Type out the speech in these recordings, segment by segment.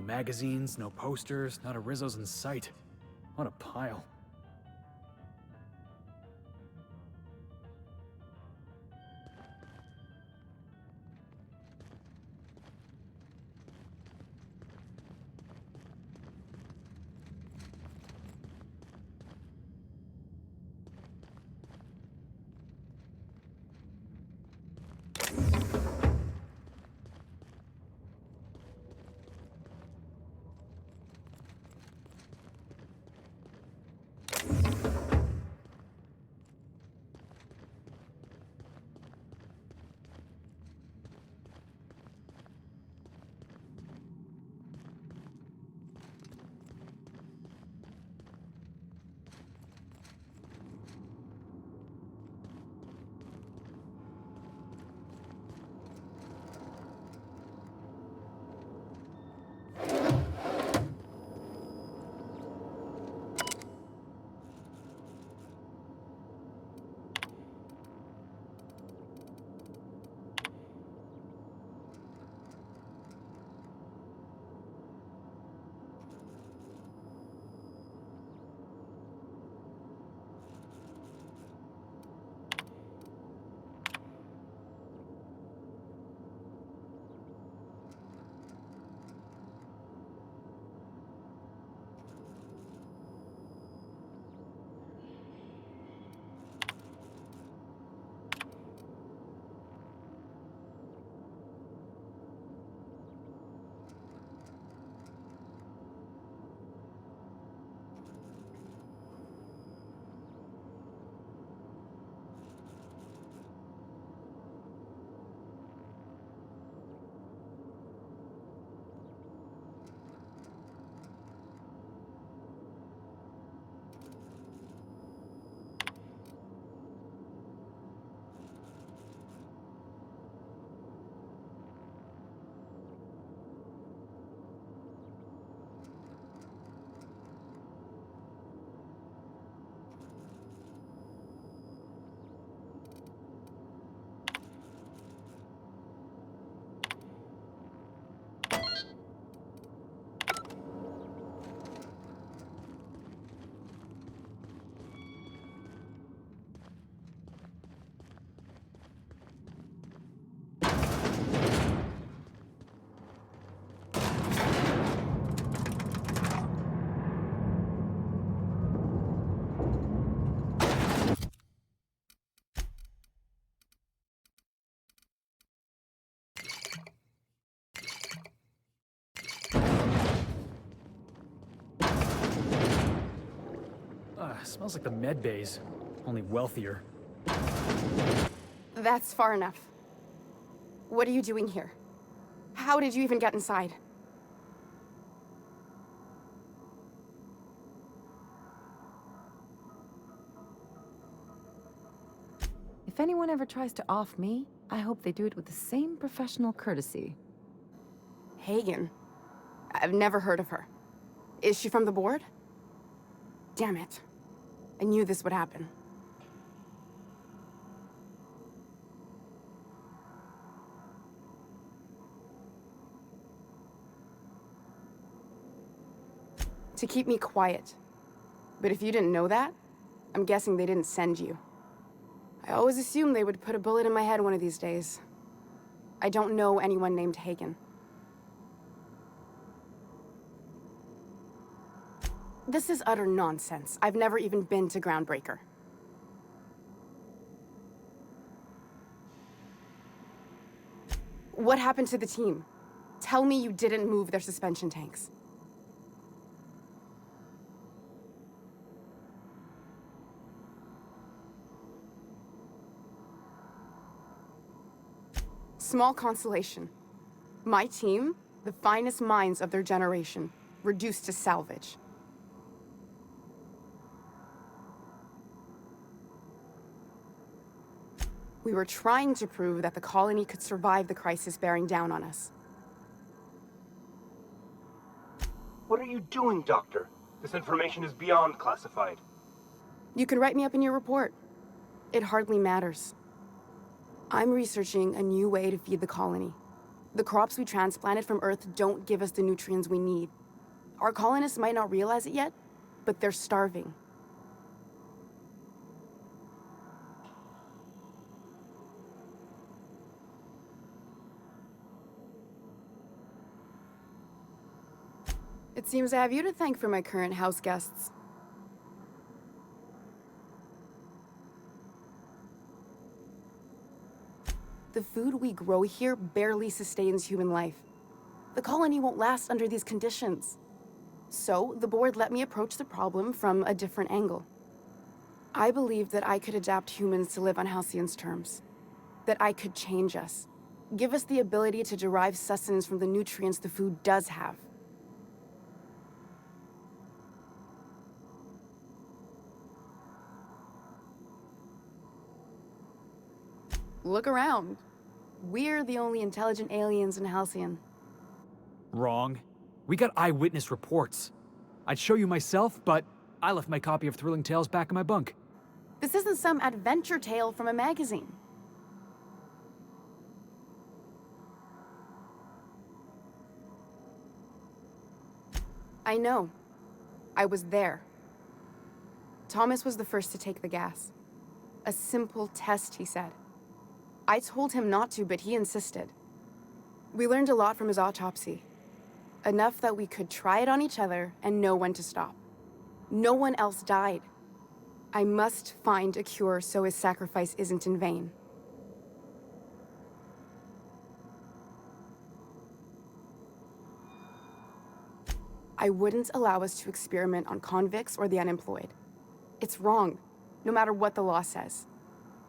magazines, no posters, not a Rizzo's in sight. What a pile. Smells like the med bays, only wealthier. That's far enough. What are you doing here? How did you even get inside? If anyone ever tries to off me, I hope they do it with the same professional courtesy. Hagen? I've never heard of her. Is she from the board? Damn it. I knew this would happen. To keep me quiet. But if you didn't know that, I'm guessing they didn't send you. I always assumed they would put a bullet in my head one of these days. I don't know anyone named Hagen. This is utter nonsense. I've never even been to Groundbreaker. What happened to the team? Tell me you didn't move their suspension tanks. Small consolation. My team, the finest minds of their generation, reduced to salvage. We were trying to prove that the colony could survive the crisis bearing down on us. What are you doing, Doctor? This information is beyond classified. You can write me up in your report. It hardly matters. I'm researching a new way to feed the colony. The crops we transplanted from Earth don't give us the nutrients we need. Our colonists might not realize it yet, but they're starving. It seems I have you to thank for my current house guests. The food we grow here barely sustains human life. The colony won't last under these conditions. So, the board let me approach the problem from a different angle. I believed that I could adapt humans to live on Halcyon's terms. That I could change us. Give us the ability to derive sustenance from the nutrients the food does have. Look around. We're the only intelligent aliens in Halcyon. Wrong. We got eyewitness reports. I'd show you myself, but I left my copy of Thrilling Tales back in my bunk. This isn't some adventure tale from a magazine. I know. I was there. Thomas was the first to take the gas. A simple test, he said. I told him not to, but he insisted. We learned a lot from his autopsy. Enough that we could try it on each other and know when to stop. No one else died. I must find a cure so his sacrifice isn't in vain. I wouldn't allow us to experiment on convicts or the unemployed. It's wrong, no matter what the law says.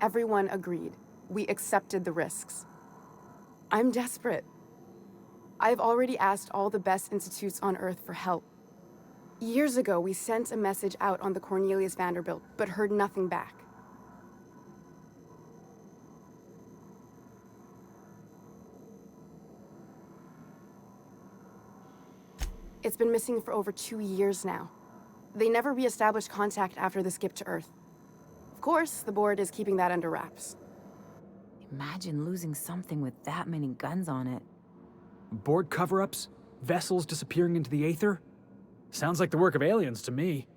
Everyone agreed. We accepted the risks. I'm desperate. I've already asked all the best institutes on Earth for help. Years ago, we sent a message out on the Cornelius Vanderbilt, but heard nothing back. It's been missing for over 2 years now. They never re-established contact after the skip to Earth. Of course, the board is keeping that under wraps. Imagine losing something with that many guns on it. Board cover-ups? Vessels disappearing into the aether? Sounds like the work of aliens to me.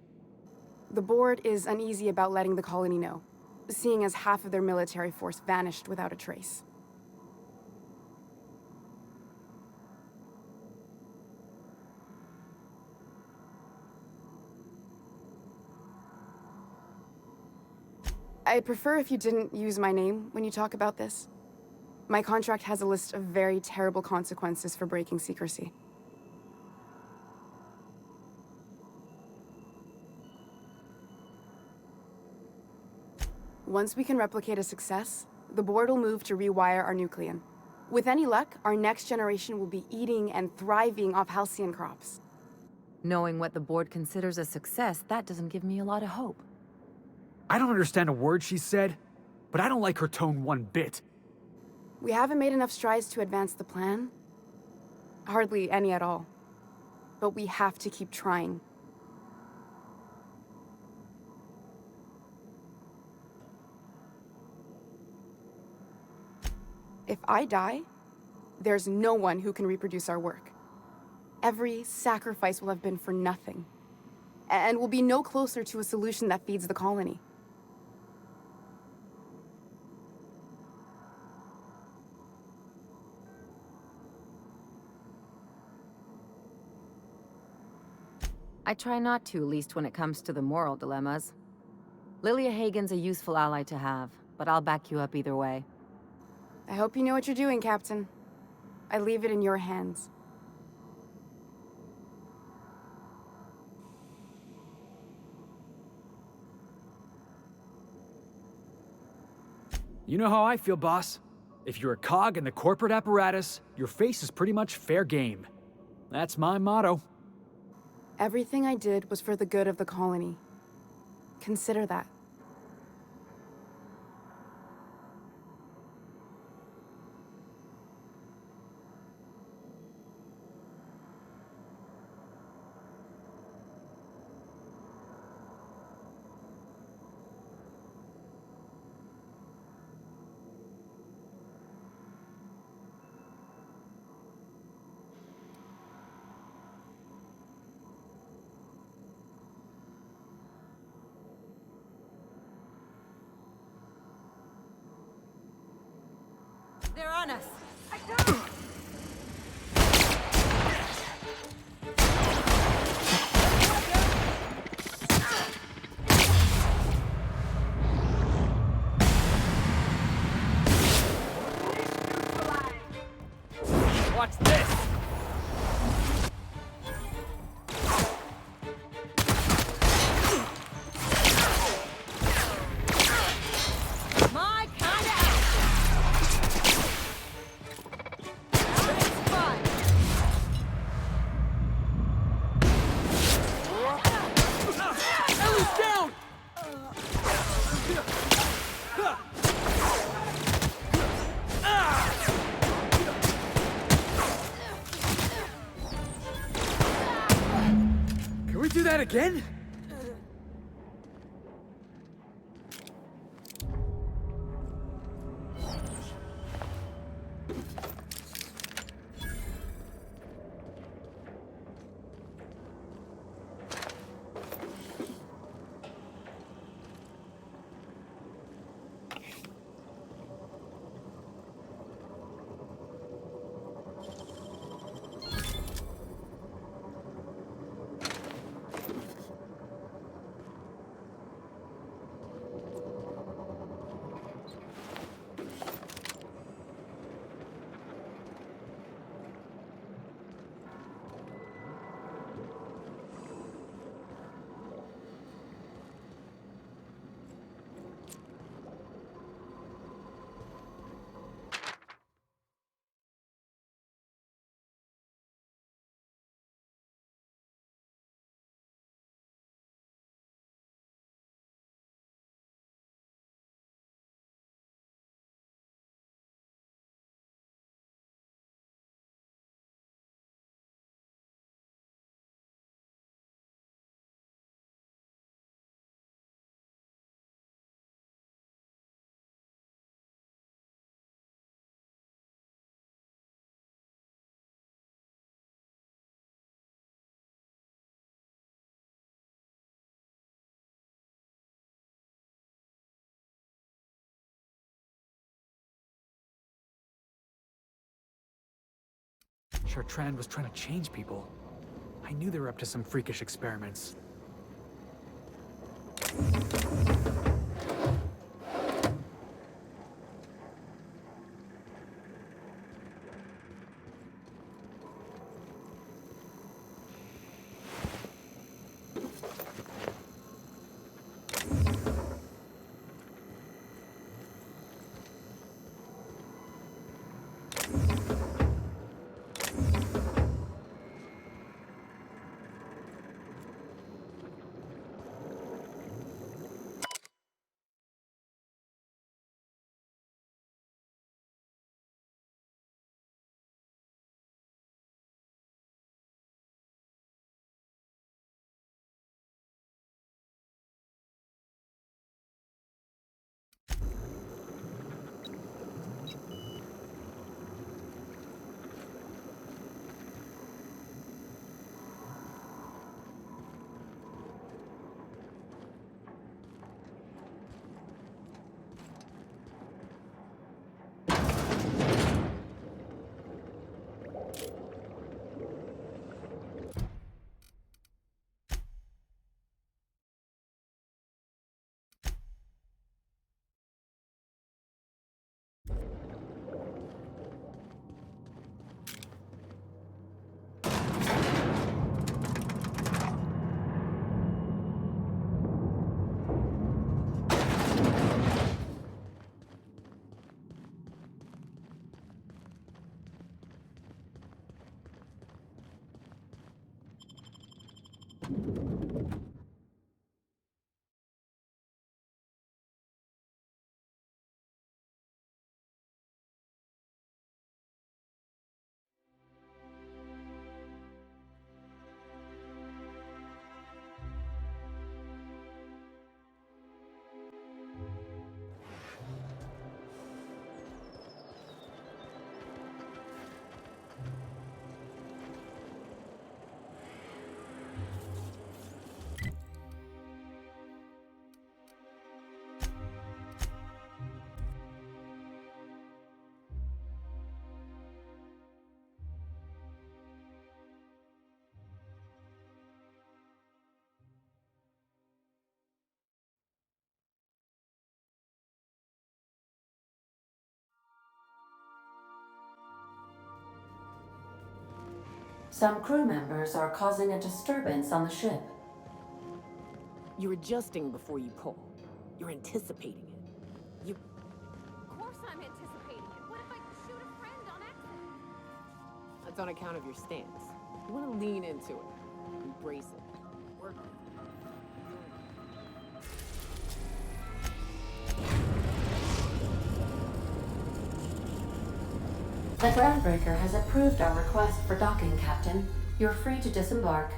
The board is uneasy about letting the colony know, seeing as half of their military force vanished without a trace. I'd prefer if you didn't use my name when you talk about this. My contract has a list of very terrible consequences for breaking secrecy. Once we can replicate a success, the board will move to rewire our nucleon. With any luck, our next generation will be eating and thriving off halcyon crops. Knowing what the board considers a success, that doesn't give me a lot of hope. I don't understand a word she said, but I don't like her tone one bit. We haven't made enough strides to advance the plan. Hardly any at all. But we have to keep trying. If I die, there's no one who can reproduce our work. Every sacrifice will have been for nothing. And we'll be no closer to a solution that feeds the colony. I try not to, least when it comes to the moral dilemmas. Lilia Hagen's a useful ally to have, but I'll back you up either way. I hope you know what you're doing, Captain. I leave it in your hands. You know how I feel, boss. If you're a cog in the corporate apparatus, your face is pretty much fair game. That's my motto. Everything I did was for the good of the colony. Consider that. They're on us! Watch this! My kind of action! It's fun! Ellie's down! Can we do that again? Chartrand was trying to change people. I knew they were up to some freakish experiments. Some crew members are causing a disturbance on the ship. You're adjusting before you pull. You're anticipating it. You... Of course I'm anticipating it. What if I shoot a friend on accident? That's on account of your stance. You want to lean into it. Embrace it. Work with it. The groundbreaker has approved our request for docking, Captain. You're free to disembark.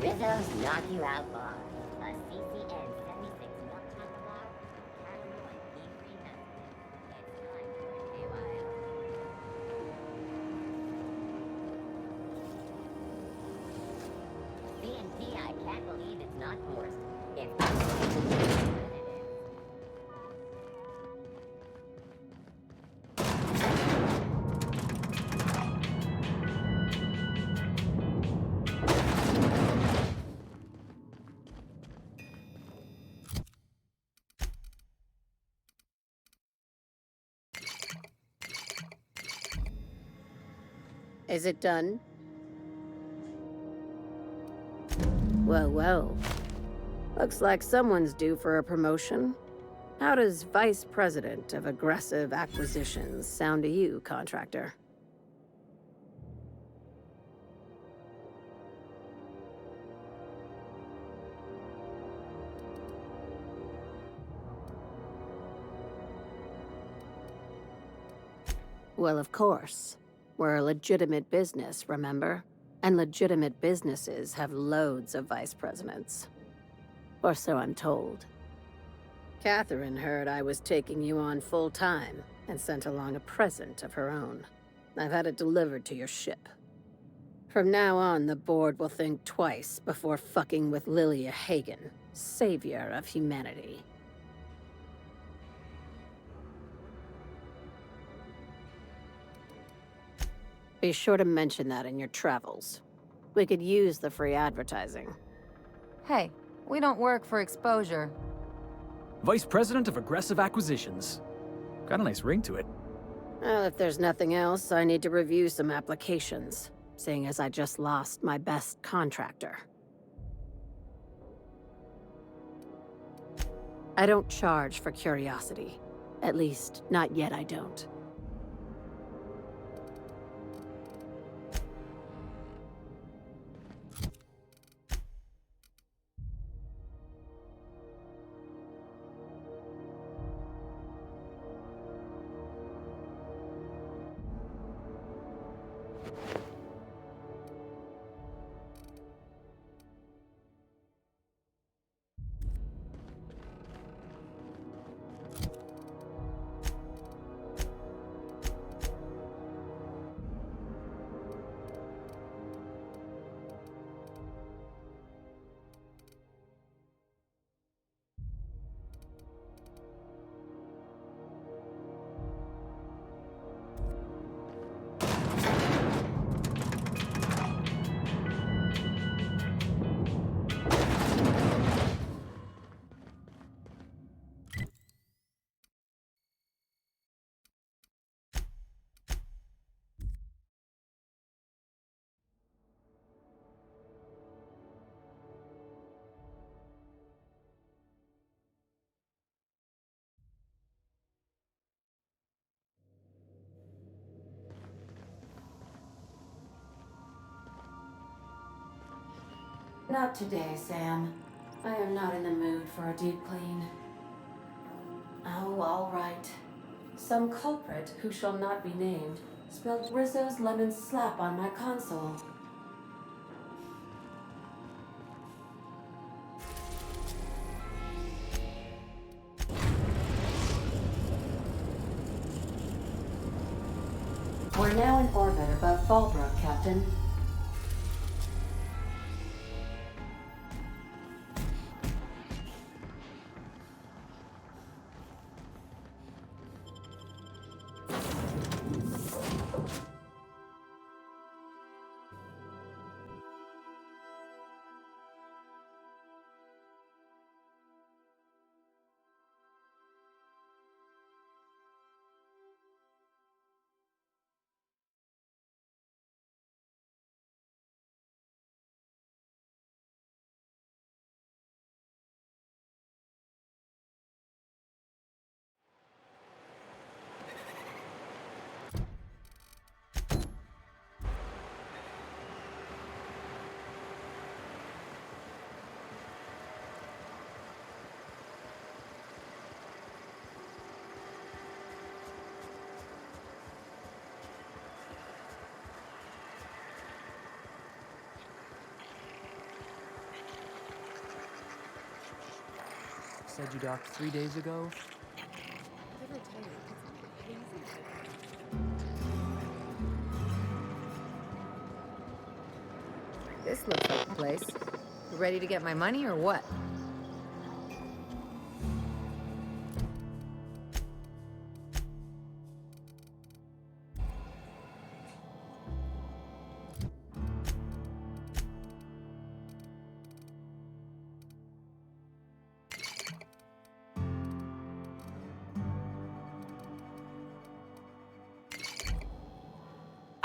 Rizzo's Knock You Out Bar, a CCN 76 milk chocolate bar, caramel and pea-free nut. It's time for a KYO. CNT, I can't believe it's not forced. It's Is it done? Well, well. Looks like someone's due for a promotion. How does Vice President of Aggressive Acquisitions sound to you, contractor? Well, of course. We're a legitimate business, remember? And legitimate businesses have loads of vice presidents. Or so I'm told. Catherine heard I was taking you on full-time and sent along a present of her own. I've had it delivered to your ship. From now on, the board will think twice before fucking with Lilia Hagen, savior of humanity. Be sure to mention that in your travels. We could use the free advertising. Hey, we don't work for exposure. Vice President of Aggressive Acquisitions. Got a nice ring to it. Well, if there's nothing else, I need to review some applications, seeing as I just lost my best contractor. I don't charge for curiosity. At least, not yet I don't. Not today, Sam. I am not in the mood for a deep clean. Oh, all right. Some culprit who shall not be named Spelled Rizzo's lemon slap on my console. We're now in orbit above Fallbrook, Captain. Said you docked 3 days ago? Did I ever tell you it's crazy? This looks like the place. You ready to get my money or what?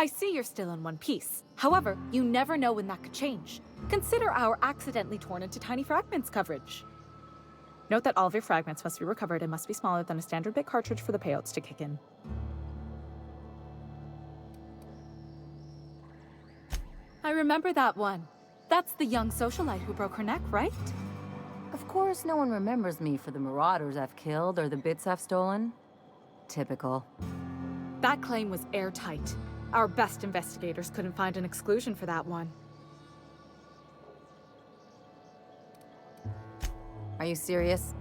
I see you're still in one piece. However, you never know when that could change. Consider our accidentally torn into tiny fragments coverage. Note that all of your fragments must be recovered and must be smaller than a standard bit cartridge for the payouts to kick in. I remember that one. That's the young socialite who broke her neck, right? Of course, no one remembers me for the marauders I've killed or the bits I've stolen. Typical. That claim was airtight. Our best investigators couldn't find an exclusion for that one. Are you serious?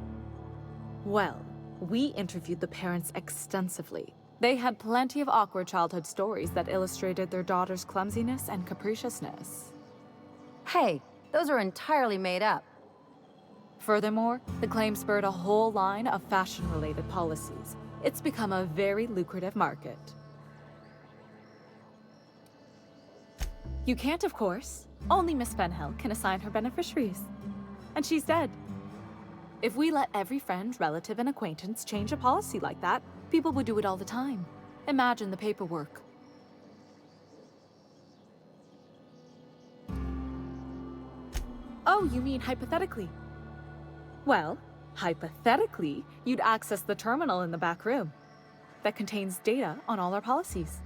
Well, we interviewed the parents extensively. They had plenty of awkward childhood stories that illustrated their daughter's clumsiness and capriciousness. Hey, those are entirely made up. Furthermore, the claim spurred a whole line of fashion-related policies. It's become a very lucrative market. You can't, of course. Only Miss Fenhill can assign her beneficiaries. And she's dead. If we let every friend, relative, and acquaintance change a policy like that, people would do it all the time. Imagine the paperwork. Oh, you mean hypothetically? Well, hypothetically, you'd access the terminal in the back room that contains data on all our policies.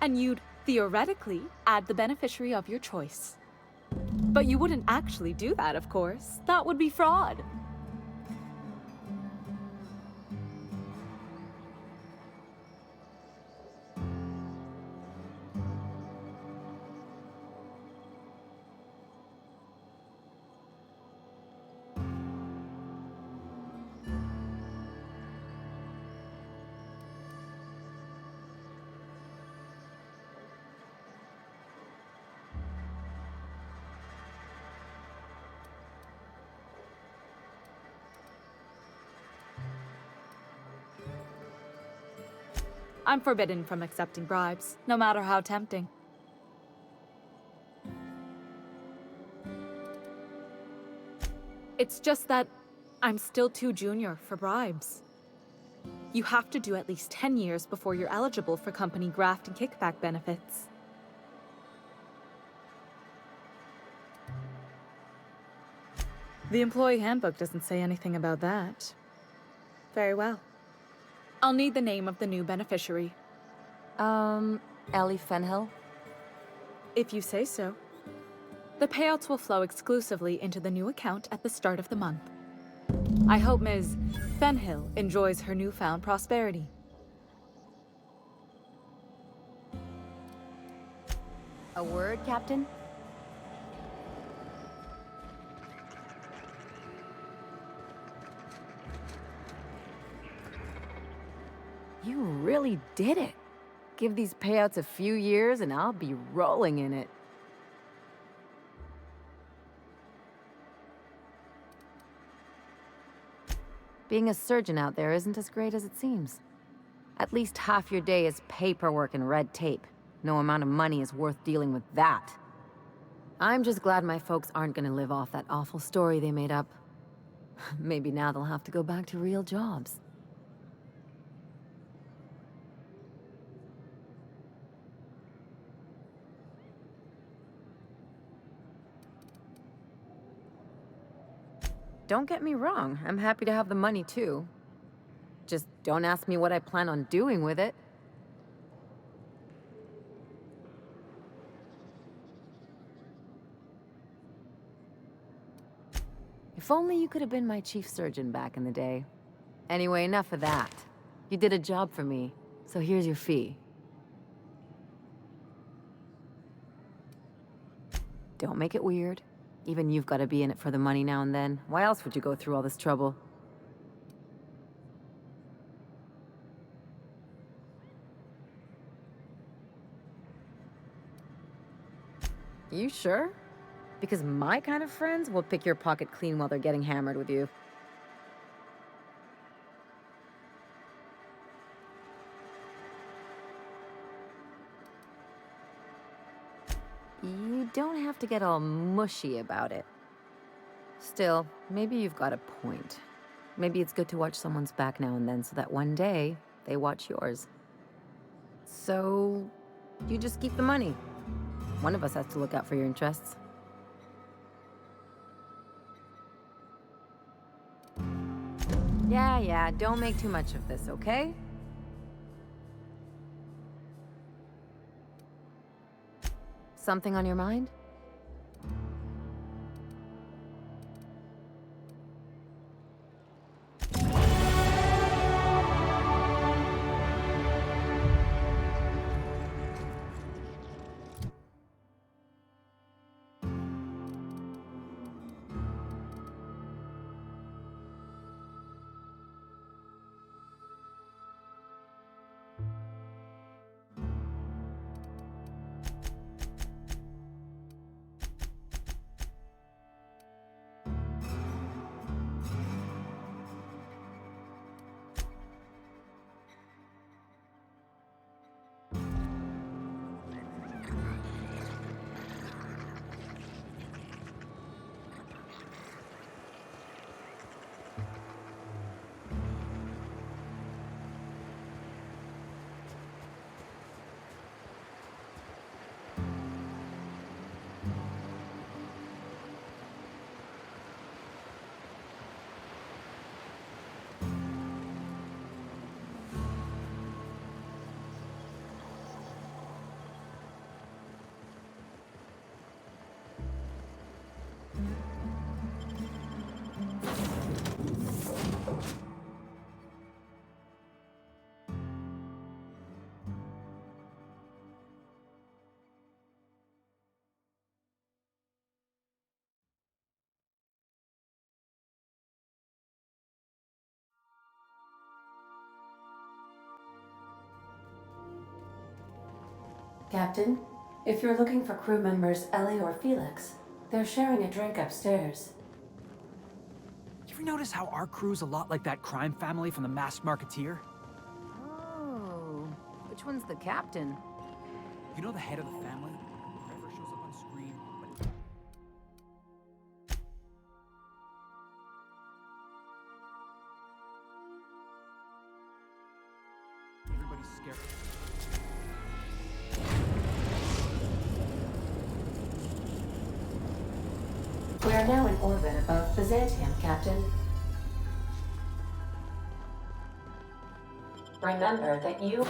And you'd theoretically add the beneficiary of your choice. But you wouldn't actually do that, of course. That would be fraud. I'm forbidden from accepting bribes, no matter how tempting. It's just that I'm still too junior for bribes. You have to do at least 10 years before you're eligible for company graft and kickback benefits. The employee handbook doesn't say anything about that. Very well. I'll need the name of the new beneficiary. Ellie Fenhill? If you say so. The payouts will flow exclusively into the new account at the start of the month. I hope Ms. Fenhill enjoys her newfound prosperity. A word, Captain? You really did it. Give these payouts a few years and I'll be rolling in it. Being a surgeon out there isn't as great as it seems. At least half your day is paperwork and red tape. No amount of money is worth dealing with that. I'm just glad my folks aren't gonna live off that awful story they made up. Maybe now they'll have to go back to real jobs. Don't get me wrong, I'm happy to have the money too. Just don't ask me what I plan on doing with it. If only you could have been my chief surgeon back in the day. Anyway, enough of that. You did a job for me, so here's your fee. Don't make it weird. Even you've got to be in it for the money now and then. Why else would you go through all this trouble? You sure? Because my kind of friends will pick your pocket clean while they're getting hammered with you. You don't have to get all mushy about it. Still, maybe you've got a point. Maybe it's good to watch someone's back now and then so that one day, they watch yours. So, you just keep the money. One of us has to look out for your interests. Yeah, don't make too much of this, okay? Something on your mind? Captain, if you're looking for crew members Ellie or Felix, they're sharing a drink upstairs. You ever notice how our crew's a lot like that crime family from The Masked Marketeer? Oh, which one's the captain? You know the head of the family? Never shows up on screen, but everybody's scared. We are now in orbit above Byzantium, Captain. Remember that you...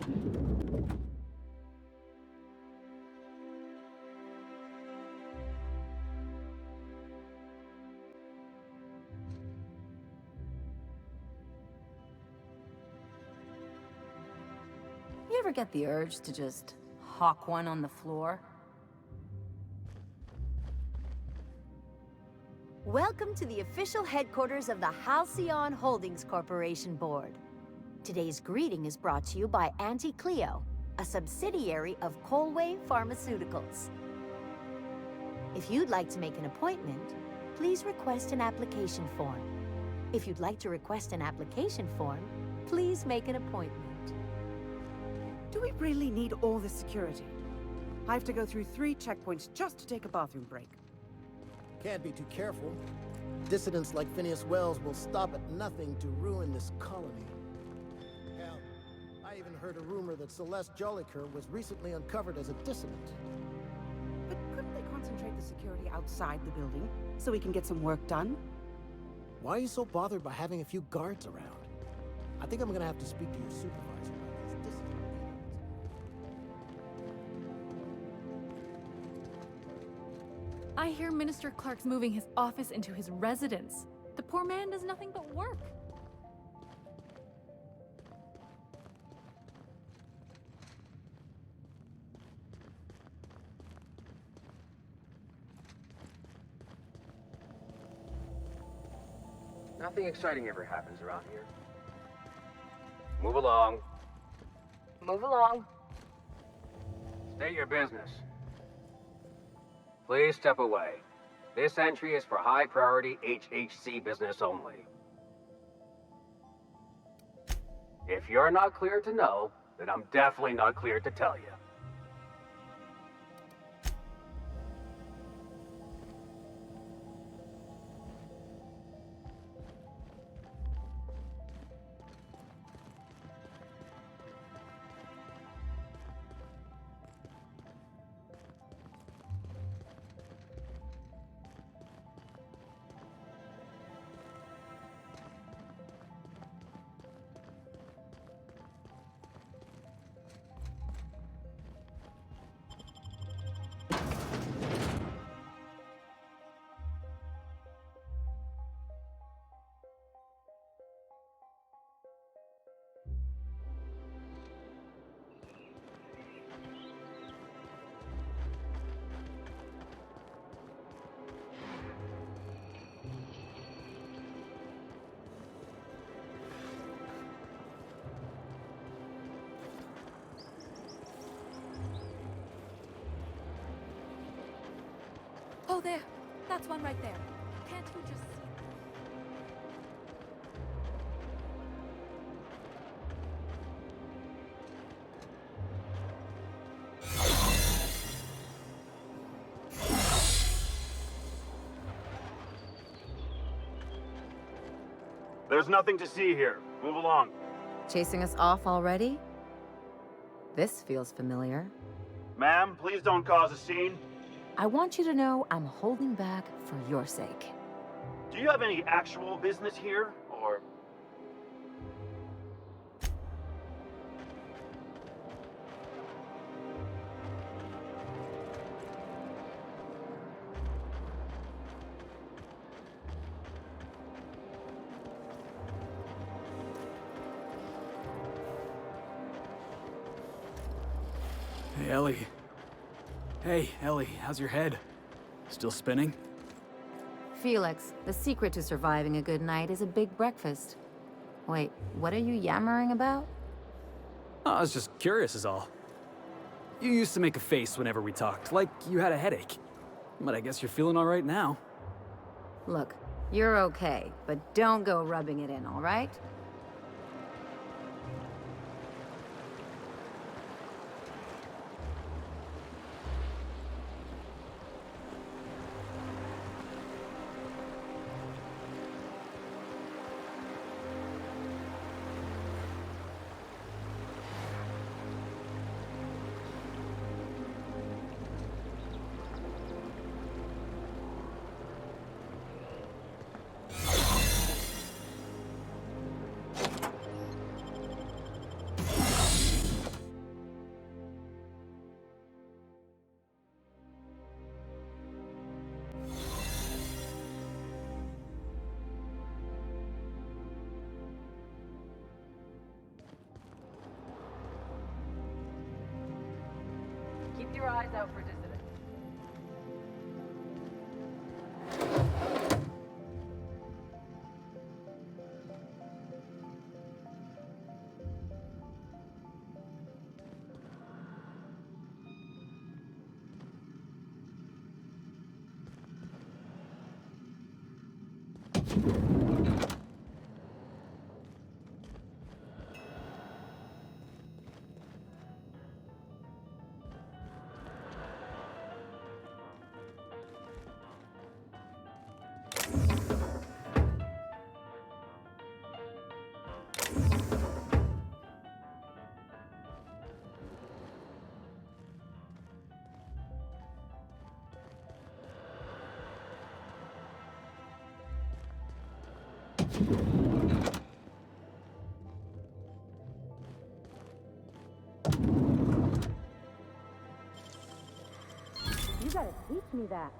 You ever get the urge to just hawk one on the floor? Welcome to the official headquarters of the Halcyon Holdings Corporation Board. Today's greeting is brought to you by Auntie Cleo, a subsidiary of Colway Pharmaceuticals. If you'd like to make an appointment, please request an application form. If you'd like to request an application form, please make an appointment. Do we really need all this security? I have to go through 3 checkpoints just to take a bathroom break. Can't be too careful. Dissidents like Phineas Wells will stop at nothing to ruin this colony. Hell, I even heard a rumor that Celeste Jolliker was recently uncovered as a dissident. But couldn't they concentrate the security outside the building so we can get some work done? Why are you so bothered by having a few guards around? I think I'm gonna have to speak to your supervisor about these dissident meetings. I hear Minister Clark's moving his office into his residence. The poor man does nothing but work. Nothing exciting ever happens around here. Move along. Move along. State your business. Please step away. This entry is for high-priority HHC business only. If you're not clear to know, then I'm definitely not clear to tell you. Oh, there. That's one right there. Can't you just see? There's nothing to see here. Move along. Chasing us off already? This feels familiar. Ma'am, please don't cause a scene. I want you to know I'm holding back for your sake. Do you have any actual business here, or...? Hey, Ellie. Hey, Ellie, how's your head? Still spinning? Felix, the secret to surviving a good night is a big breakfast. Wait, what are you yammering about? Oh, I was just curious is all. You used to make a face whenever we talked, like you had a headache. But I guess you're feeling all right now. Look, you're okay, but don't go rubbing it in, all right? Keep your eyes out for dissidents. You gotta teach me that.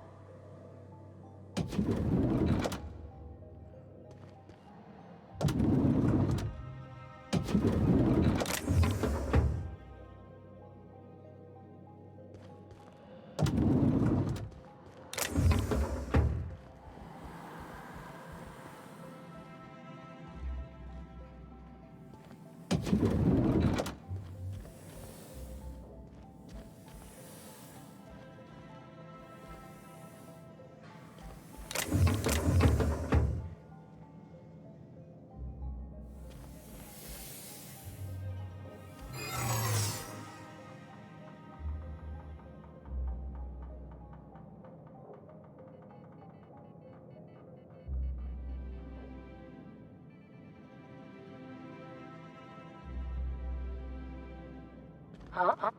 Huh?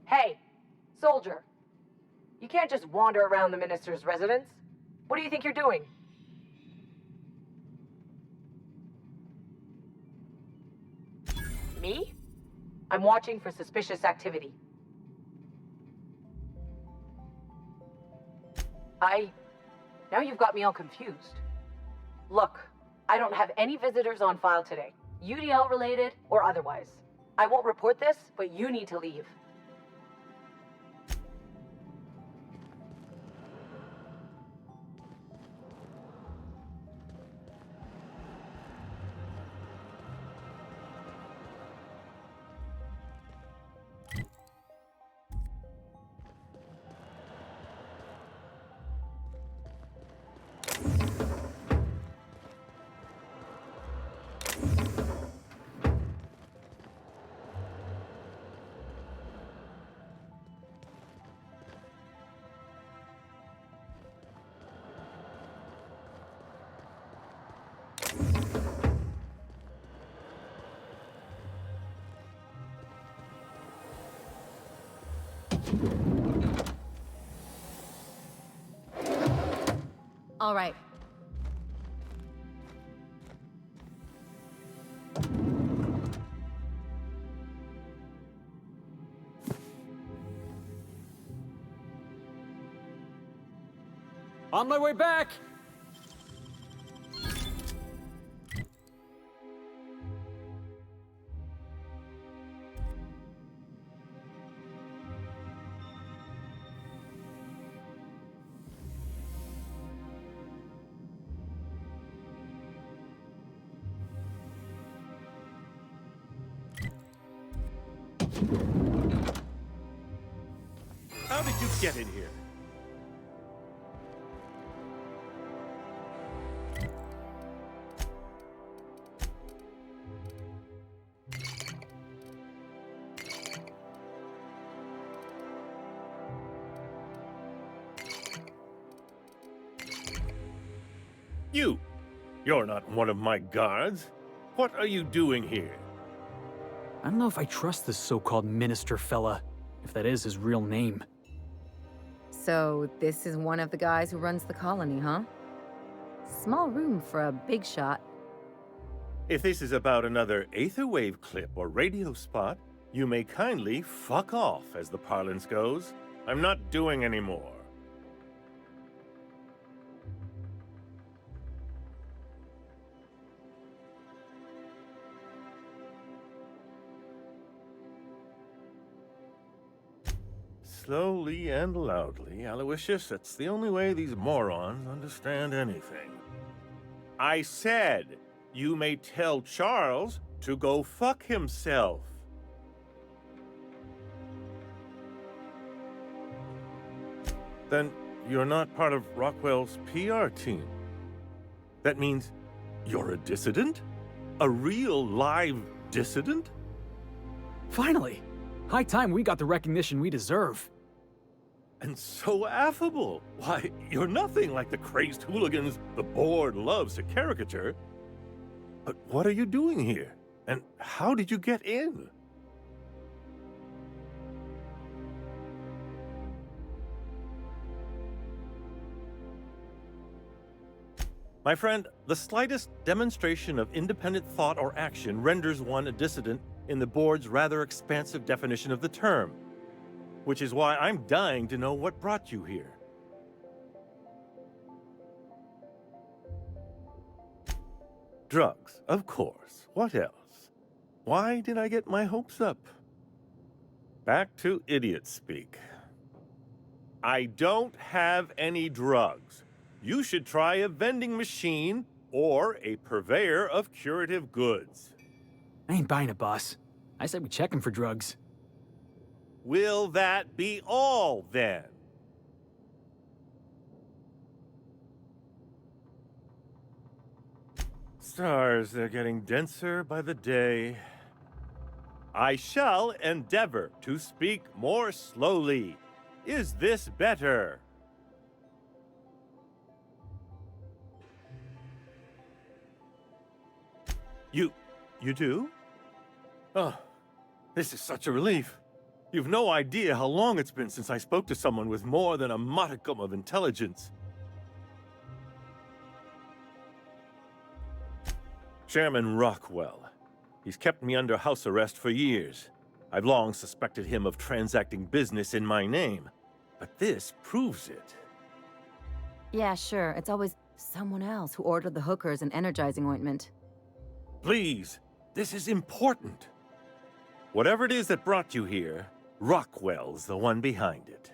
Hey, soldier. You can't just wander around the minister's residence. What do you think you're doing? Me? I'm watching for suspicious activity. Now you've got me all confused. Look, I don't have any visitors on file today, UDL related or otherwise. I won't report this, but you need to leave. All right. On my way back! How did you get in here? You're not one of my guards. What are you doing here? I don't know if I trust this so-called minister fella, if that is his real name. So, this is one of the guys who runs the colony, huh? Small room for a big shot. If this is about another Aetherwave clip or radio spot, you may kindly fuck off, as the parlance goes. I'm not doing any more. slowly and loudly, Aloysius. That's the only way these morons understand anything. I said, you may tell Charles to go fuck himself. Then you're not part of Rockwell's PR team. That means you're a dissident? A real live dissident? Finally! High time we got the recognition we deserve. And so affable. Why, you're nothing like the crazed hooligans the board loves to caricature. But what are you doing here? And how did you get in? My friend, the slightest demonstration of independent thought or action renders one a dissident in the board's rather expansive definition of the term, which is why I'm dying to know what brought you here. Drugs, of course. What else? Why did I get my hopes up? Back to idiot speak. I don't have any drugs. You should try a vending machine or a purveyor of curative goods. I ain't buying it, boss. I said we check him for drugs. Will that be all, then? Stars, they're getting denser by the day. I shall endeavor to speak more slowly. Is this better? You do? Oh, this is such a relief. You've no idea how long it's been since I spoke to someone with more than a modicum of intelligence. Chairman Rockwell. He's kept me under house arrest for years. I've long suspected him of transacting business in my name, but this proves it. Yeah, sure. It's always someone else who ordered the hookers and energizing ointment. Please, this is important. Whatever it is that brought you here, Rockwell's the one behind it.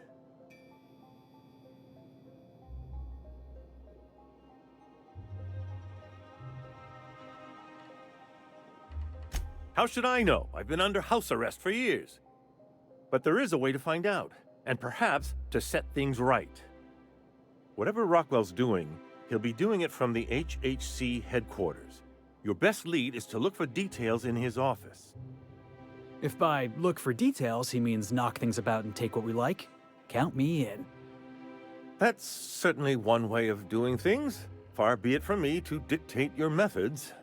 How should I know? I've been under house arrest for years. But there is a way to find out, and perhaps to set things right. Whatever Rockwell's doing, he'll be doing it from the HHC headquarters. Your best lead is to look for details in his office. If by look for details he means knock things about and take what we like, count me in. That's certainly one way of doing things. Far be it from me to dictate your methods.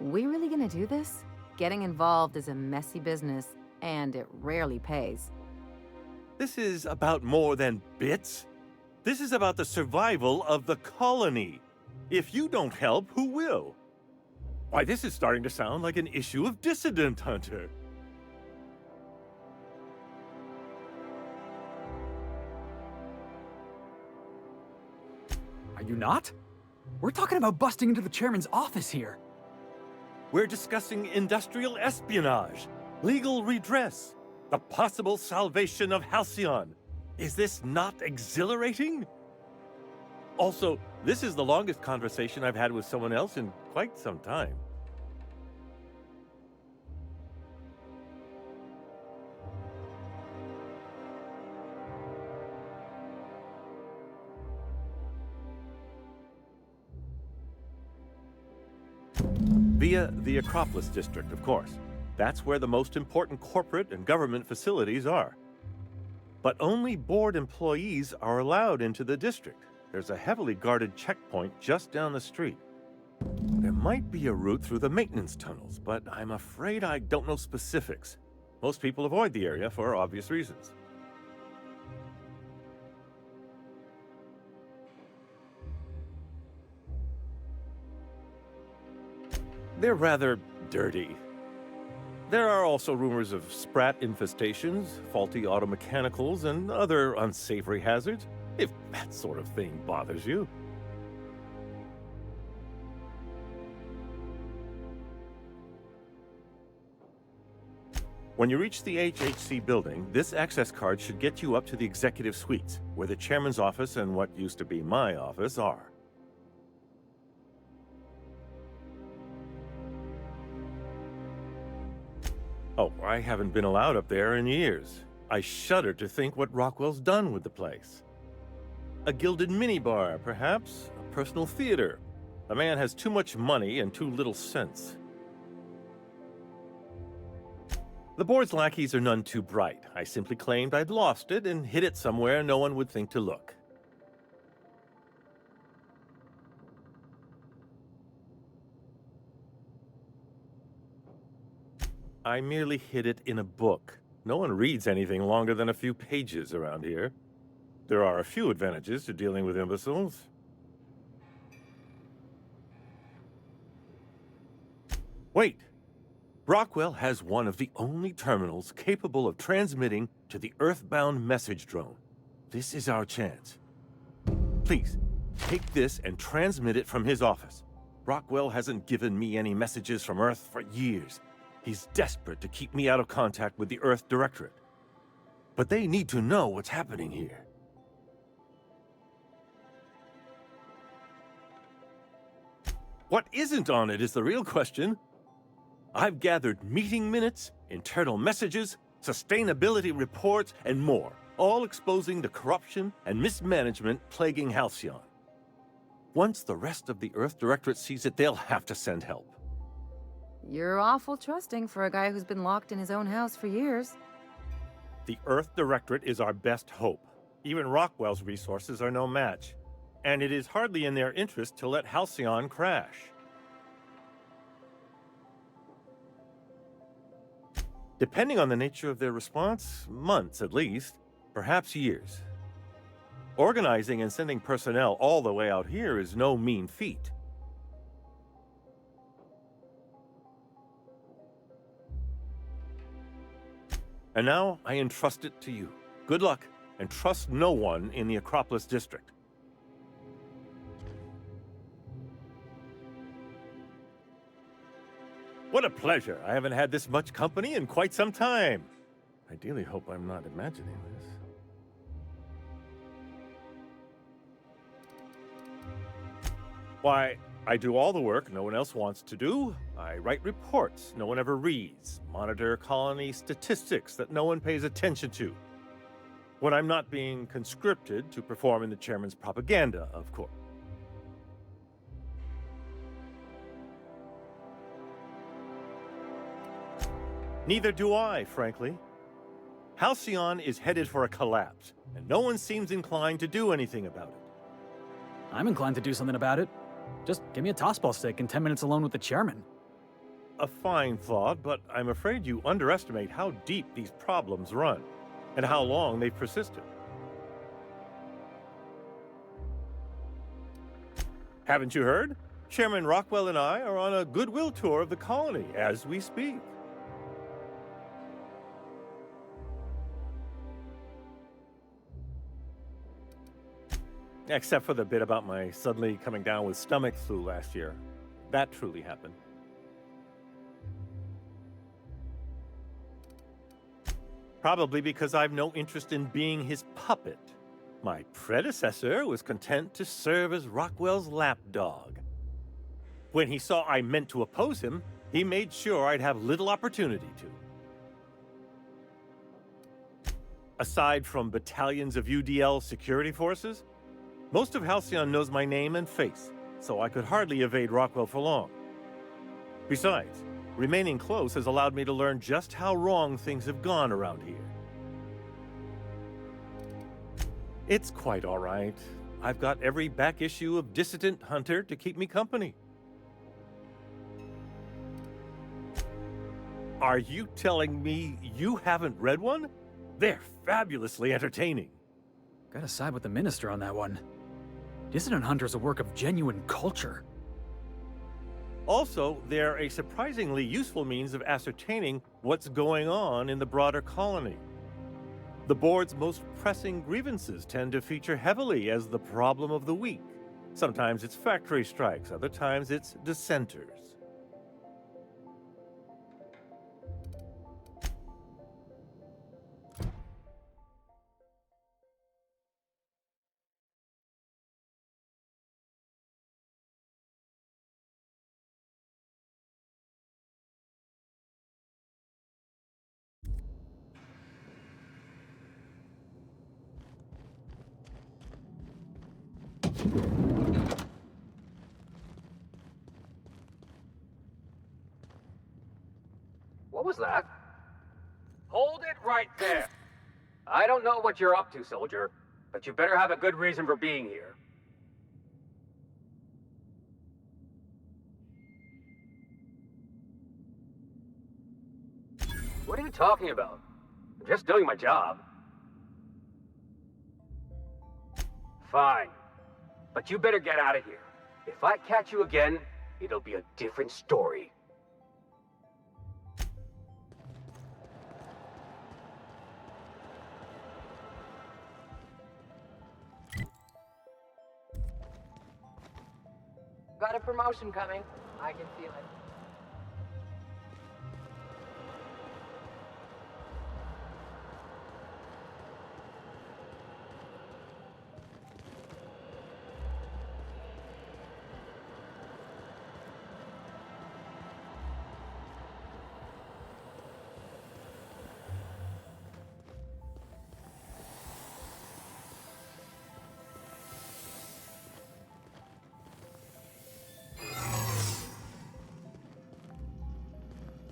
We really gonna do this? Getting involved is a messy business, and it rarely pays. This is about more than bits. This is about the survival of the colony. If you don't help, who will? Why, this is starting to sound like an issue of Dissident Hunter. Are you not? We're talking about busting into the chairman's office here. We're discussing industrial espionage, legal redress, the possible salvation of Halcyon. Is this not exhilarating? Also, this is the longest conversation I've had with someone else in quite some time. Via the Acropolis District, of course. That's where the most important corporate and government facilities are. But only board employees are allowed into the district. There's a heavily guarded checkpoint just down the street. There might be a route through the maintenance tunnels, but I'm afraid I don't know specifics. Most people avoid the area for obvious reasons. They're rather dirty. There are also rumors of sprat infestations, faulty automechanicals, and other unsavory hazards, if that sort of thing bothers you. When you reach the HHC building, this access card should get you up to the executive suites, where the chairman's office and what used to be my office are. Oh, I haven't been allowed up there in years. I shudder to think what Rockwell's done with the place. A gilded minibar, perhaps? A personal theater. The man has too much money and too little sense. The board's lackeys are none too bright. I simply claimed I'd lost it and hid it somewhere no one would think to look. I merely hid it in a book. No one reads anything longer than a few pages around here. There are a few advantages to dealing with imbeciles. Wait! Rockwell has one of the only terminals capable of transmitting to the Earthbound message drone. This is our chance. Please, take this and transmit it from his office. Rockwell hasn't given me any messages from Earth for years. He's desperate to keep me out of contact with the Earth Directorate. But they need to know what's happening here. What isn't on it is the real question. I've gathered meeting minutes, internal messages, sustainability reports, and more, all exposing the corruption and mismanagement plaguing Halcyon. Once the rest of the Earth Directorate sees it, they'll have to send help. You're awful trusting for a guy who's been locked in his own house for years. The Earth Directorate is our best hope. Even Rockwell's resources are no match. And it is hardly in their interest to let Halcyon crash. Depending on the nature of their response, months at least, perhaps years. Organizing and sending personnel all the way out here is no mean feat. And now I entrust it to you. Good luck, and trust no one in the Acropolis District. What a pleasure. I haven't had this much company in quite some time. I dearly hope I'm not imagining this. Why, I do all the work no one else wants to do. I write reports no one ever reads, monitor colony statistics that no one pays attention to. When I'm not being conscripted to perform in the chairman's propaganda, of course. Neither do I, frankly. Halcyon is headed for a collapse, and no one seems inclined to do anything about it. I'm inclined to do something about it. Just give me a tossball stick and 10 minutes alone with the chairman. A fine thought, but I'm afraid you underestimate how deep these problems run, and how long they've persisted. Haven't you heard? Chairman Rockwell and I are on a goodwill tour of the colony as we speak. Except for the bit about my suddenly coming down with stomach flu last year. That truly happened. Probably because I've no interest in being his puppet. My predecessor was content to serve as Rockwell's lapdog. When he saw I meant to oppose him, he made sure I'd have little opportunity to. Aside from battalions of UDL security forces, most of Halcyon knows my name and face, so I could hardly evade Rockwell for long. Besides, remaining close has allowed me to learn just how wrong things have gone around here. It's quite all right. I've got every back issue of Dissident Hunter to keep me company. Are you telling me you haven't read one? They're fabulously entertaining. Gotta side with the Minister on that one. Dissident Hunter's a work of genuine culture. Also, they're a surprisingly useful means of ascertaining what's going on in the broader colony. The board's most pressing grievances tend to feature heavily as the problem of the week. Sometimes it's factory strikes, other times it's dissenters. What was that? Hold it right there! I don't know what you're up to, soldier, but you better have a good reason for being here. What are you talking about? I'm just doing my job. Fine. But you better get out of here. If I catch you again, it'll be a different story. Got a promotion coming. I can feel it.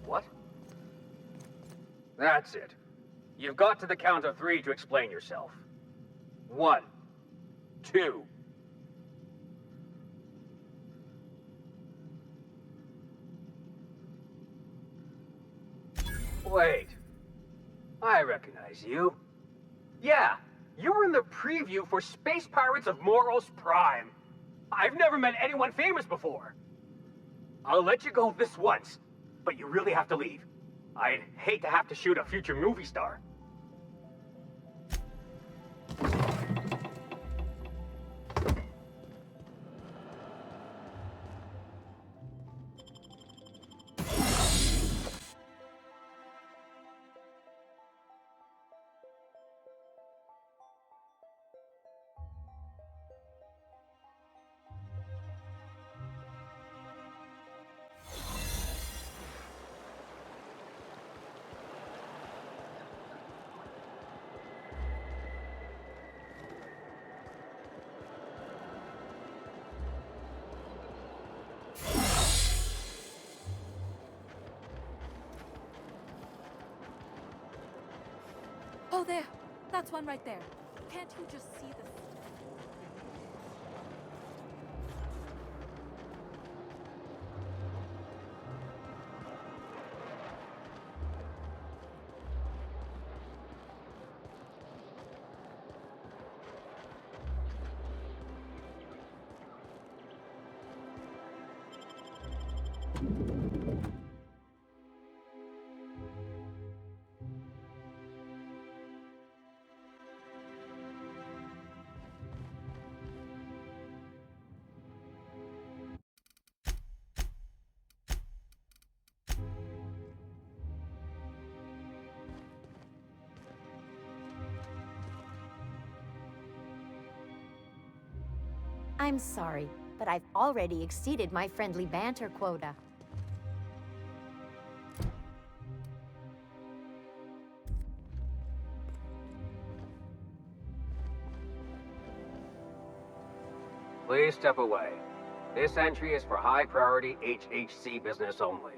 What? That's it. You've got to the count of 3 to explain yourself. 1, 2. Wait. I recognize you. Yeah, you were in the preview for Space Pirates of Moros Prime. I've never met anyone famous before. I'll let you go this once, but you really have to leave. I'd hate to have to shoot a future movie star. Oh, there. That's one right there. Can't you just see the... I'm sorry, but I've already exceeded my friendly banter quota. Please step away. This entry is for high-priority HHC business only.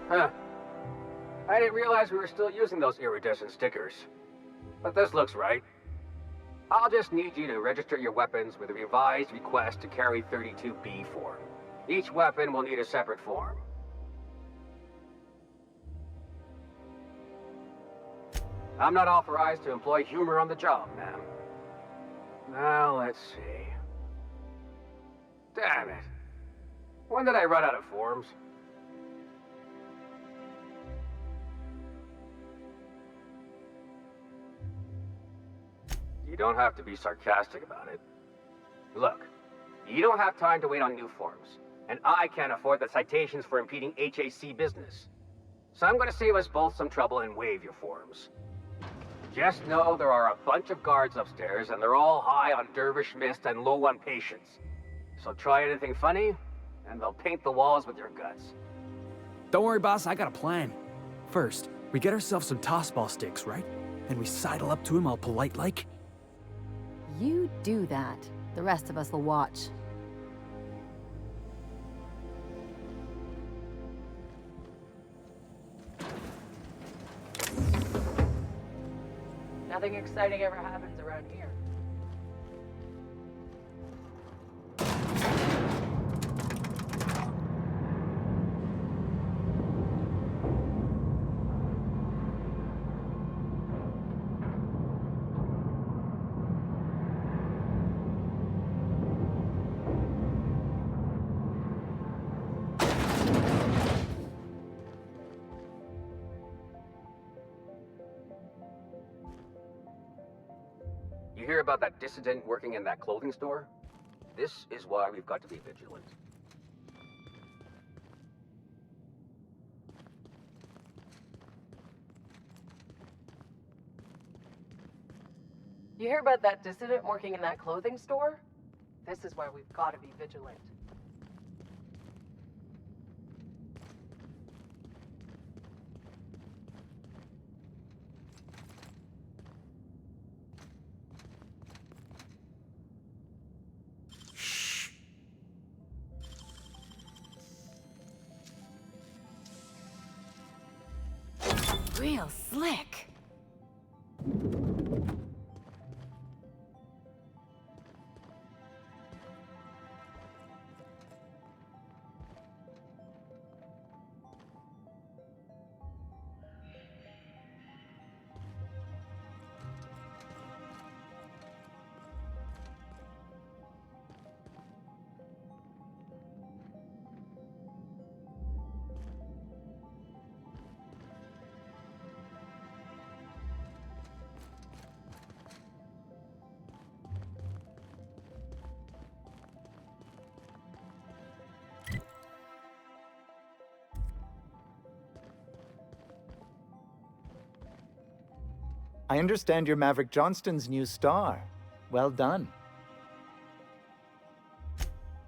Huh. I didn't realize we were still using those iridescent stickers. But this looks right. I'll just need you to register your weapons with a revised request to carry 32B form. Each weapon will need a separate form. I'm not authorized to employ humor on the job, ma'am. Now, let's see. Damn it. When did I run out of forms? You don't have to be sarcastic about it. Look, you don't have time to wait on new forms, and I can't afford the citations for impeding HAC business. So I'm going to save us both some trouble and waive your forms. Just know there are a bunch of guards upstairs, and they're all high on dervish mist and low on patience. So try anything funny, and they'll paint the walls with your guts. Don't worry, boss, I got a plan. First, we get ourselves some tossball sticks, right? Then we sidle up to him all polite like? You do that. The rest of us will watch. Nothing exciting ever happens around here. You hear about that dissident working in that clothing store? This is why we've got to be vigilant. You hear about that dissident working in that clothing store? This is why we've got to be vigilant. Real slick. I understand you're Maverick Johnston's new star. Well done.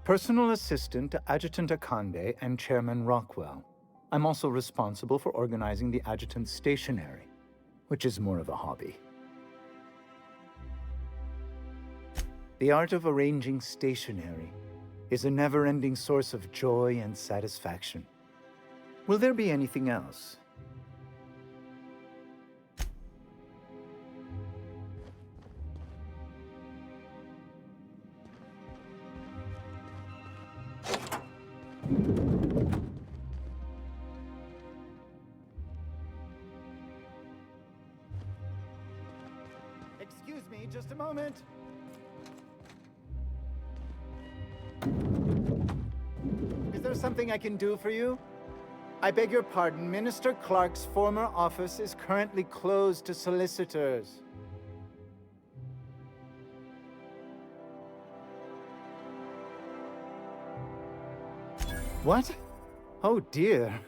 Personal assistant to Adjutant Akande and Chairman Rockwell. I'm also responsible for organizing the adjutant's stationery, which is more of a hobby. The art of arranging stationery is a never-ending source of joy and satisfaction. Will there be anything else? Excuse me, just a moment. Is there something I can do for you? I beg your pardon, Minister Clark's former office is currently closed to solicitors. What? Oh dear.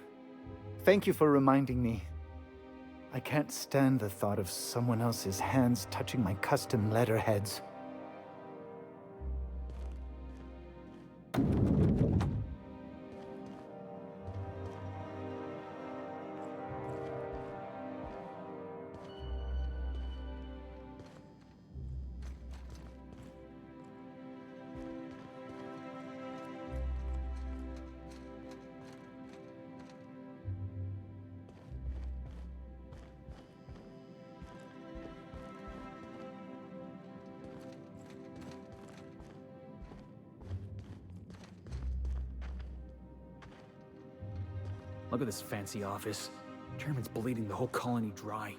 Thank you for reminding me. I can't stand the thought of someone else's hands touching my custom letterheads. Look at this fancy office. Chairman's bleeding the whole colony dry.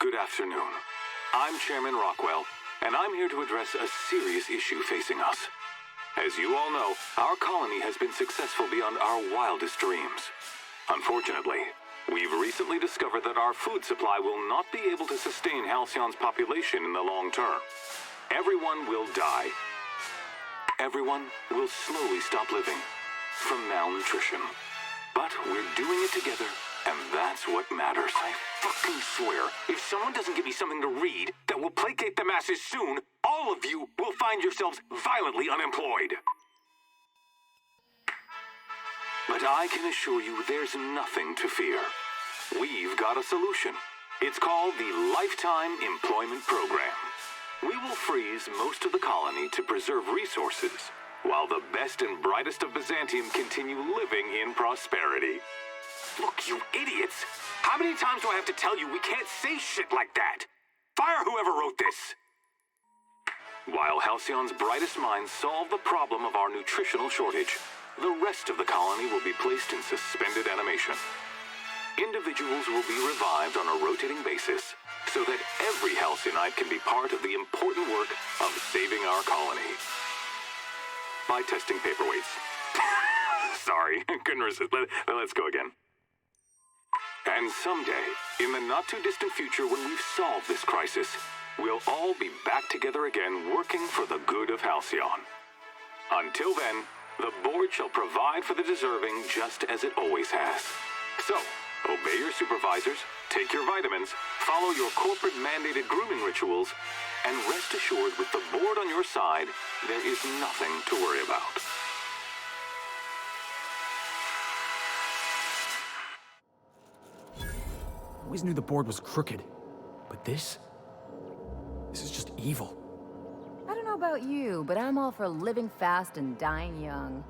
Good afternoon. I'm Chairman Rockwell, and I'm here to address a serious issue facing us. As you all know, our colony has been successful beyond our wildest dreams. Unfortunately, we've recently discovered that our food supply will not be able to sustain Halcyon's population in the long term. Everyone will die. Everyone will slowly stop living from malnutrition. But we're doing it together, and that's what matters. I fucking swear, if someone doesn't give me something to read that will placate the masses soon, all of you will find yourselves violently unemployed. But I can assure you there's nothing to fear. We've got a solution. It's called the Lifetime Employment Program. We will freeze most of the colony to preserve resources, while the best and brightest of Byzantium continue living in prosperity. Look, you idiots! How many times do I have to tell you we can't say shit like that? Fire whoever wrote this! While Halcyon's brightest minds solve the problem of our nutritional shortage, the rest of the colony will be placed in suspended animation. Individuals will be revived on a rotating basis, so that every Halcyonite can be part of the important work of saving our colony. By testing paperweights. Sorry, couldn't resist. Let's go again. And someday, in the not-too-distant future when we've solved this crisis, we'll all be back together again working for the good of Halcyon. Until then, the board shall provide for the deserving just as it always has. So, obey your supervisors, take your vitamins, follow your corporate-mandated grooming rituals, and rest assured with the board on your side, there is nothing to worry about. I always knew the board was crooked, but this is just evil. I don't know about you, but I'm all for living fast and dying young.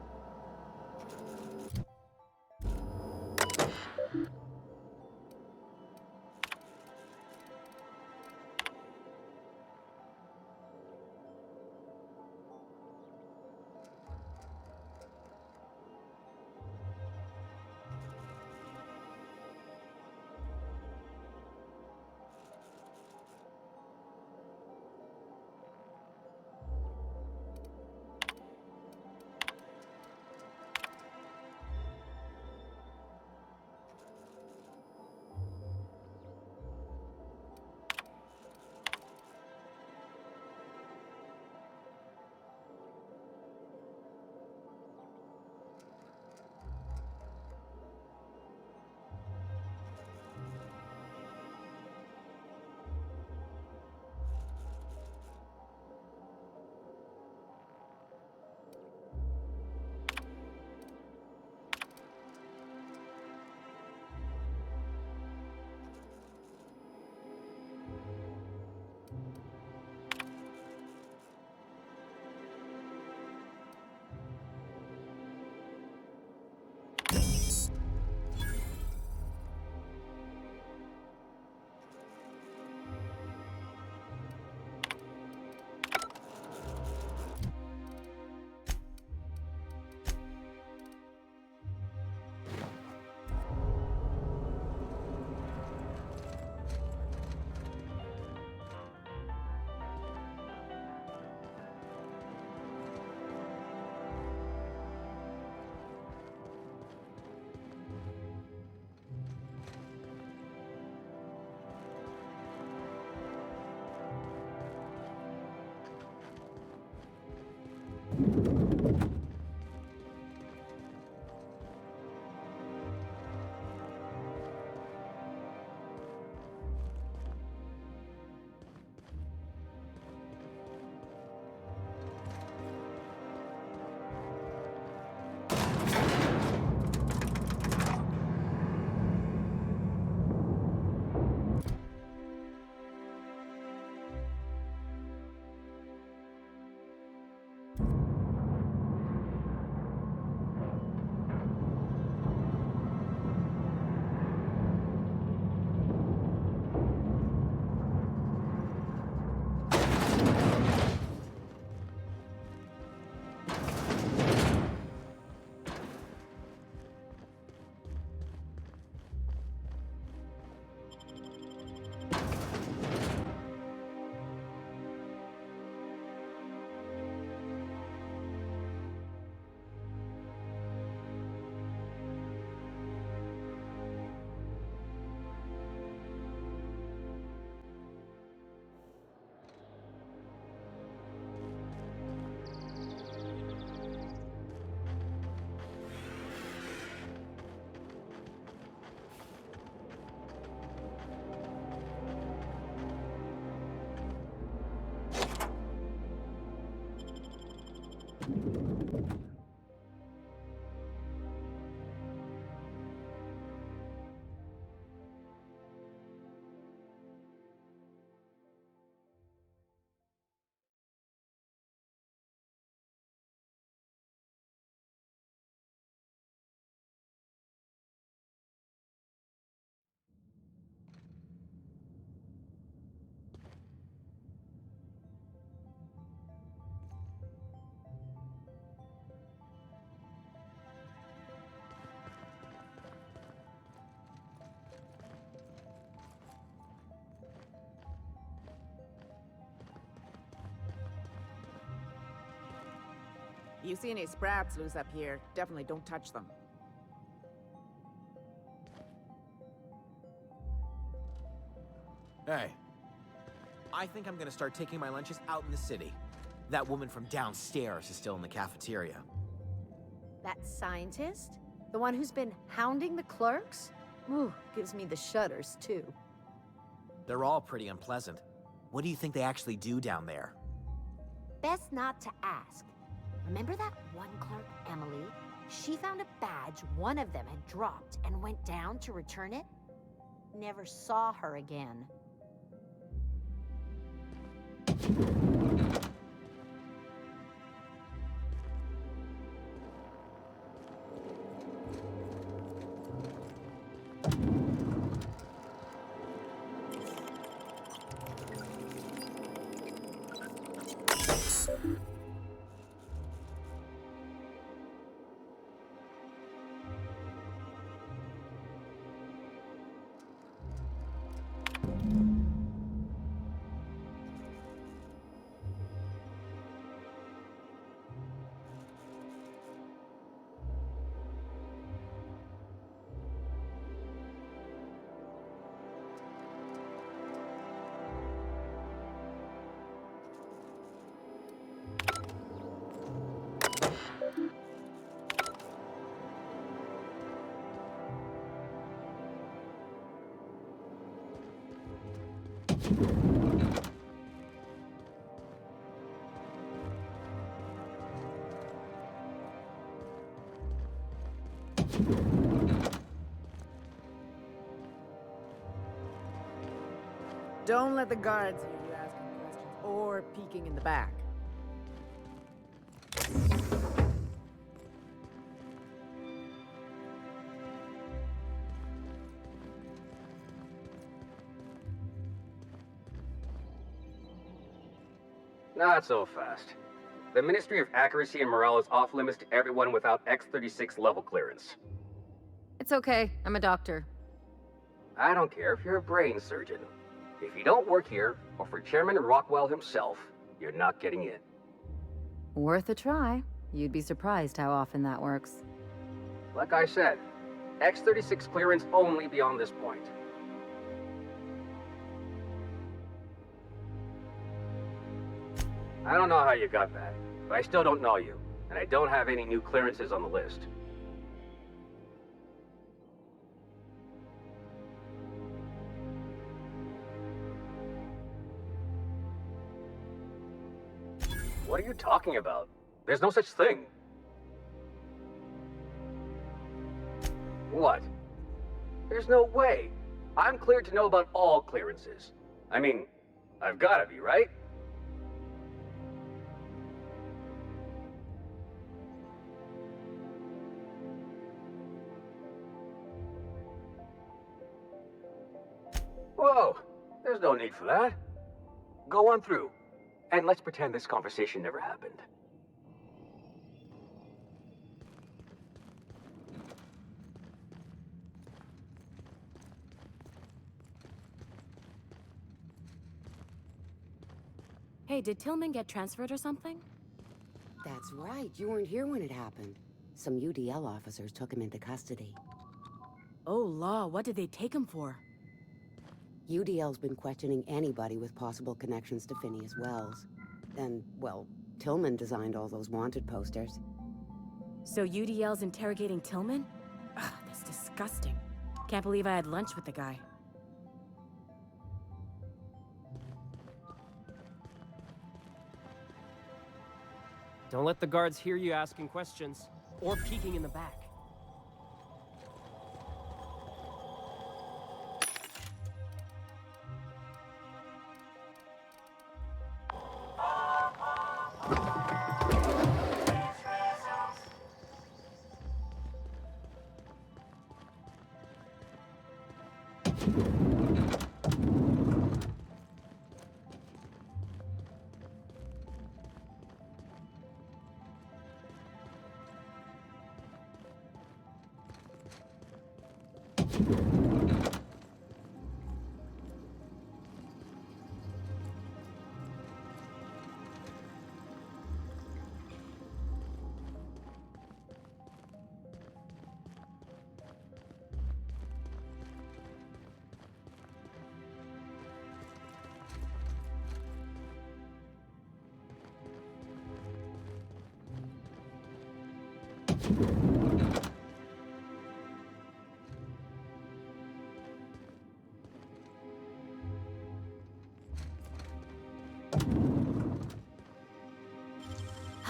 You see any sprouts loose up here, definitely don't touch them. Hey. I think I'm gonna start taking my lunches out in the city. That woman from downstairs is still in the cafeteria. That scientist? The one who's been hounding the clerks? Ooh, gives me the shudders, too. They're all pretty unpleasant. What do you think they actually do down there? Best not to ask. Remember that one clerk, Emily? She found a badge one of them had dropped and went down to return it. Never saw her again. Don't let the guards hear you asking questions or peeking in the back. Not so fast. The Ministry of Accuracy and Morale is off limits to everyone without X-36 level clearance. It's okay. I'm a doctor. I don't care if you're a brain surgeon. If you don't work here, or for Chairman Rockwell himself, you're not getting in. Worth a try. You'd be surprised how often that works. Like I said, X-36 clearance only beyond this point. I don't know how you got that, but I still don't know you, and I don't have any new clearances on the list. What are you talking about? There's no such thing. What? There's no way. I'm cleared to know about all clearances. I mean, I've gotta be, right? Whoa, there's no need for that. Go on through, and let's pretend this conversation never happened. Hey, did Tillman get transferred or something? That's right, you weren't here when it happened. Some UDL officers took him into custody. Oh, law, what did they take him for? UDL's been questioning anybody with possible connections to Phineas Wells. And, well, Tillman designed all those wanted posters. So UDL's interrogating Tillman? Ugh, that's disgusting. Can't believe I had lunch with the guy. Don't let the guards hear you asking questions or peeking in the back.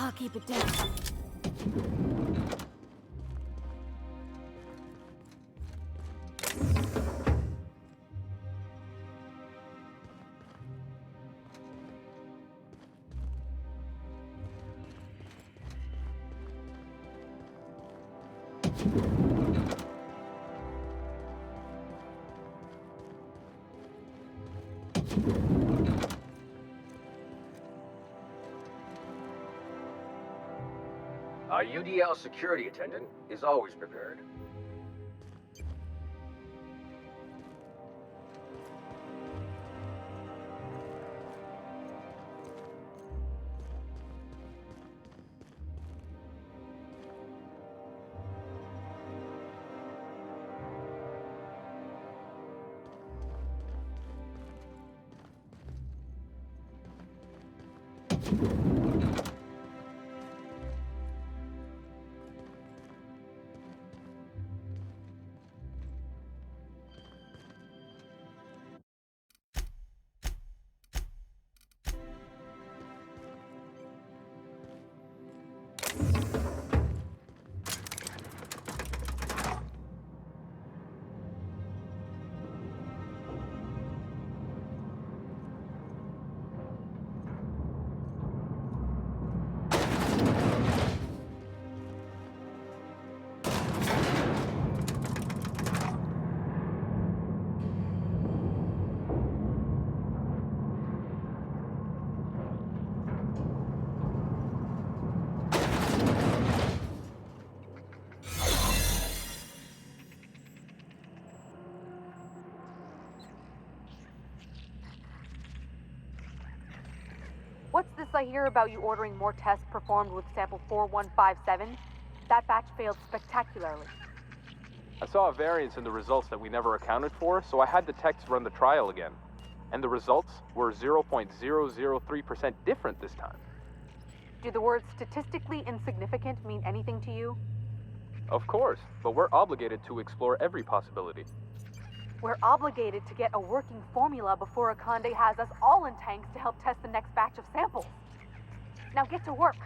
I'll keep it down. A UDL security attendant is always prepared. What's this I hear about you ordering more tests performed with sample 4157? That batch failed spectacularly. I saw a variance in the results that we never accounted for, so I had the techs run the trial again. And the results were 0.003% different this time. Do the words statistically insignificant mean anything to you? Of course, but we're obligated to explore every possibility. We're obligated to get a working formula before Akande has us all in tanks to help test the next batch of samples. Now get to work.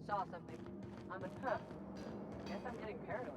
saw something. Guess I'm getting paranoid.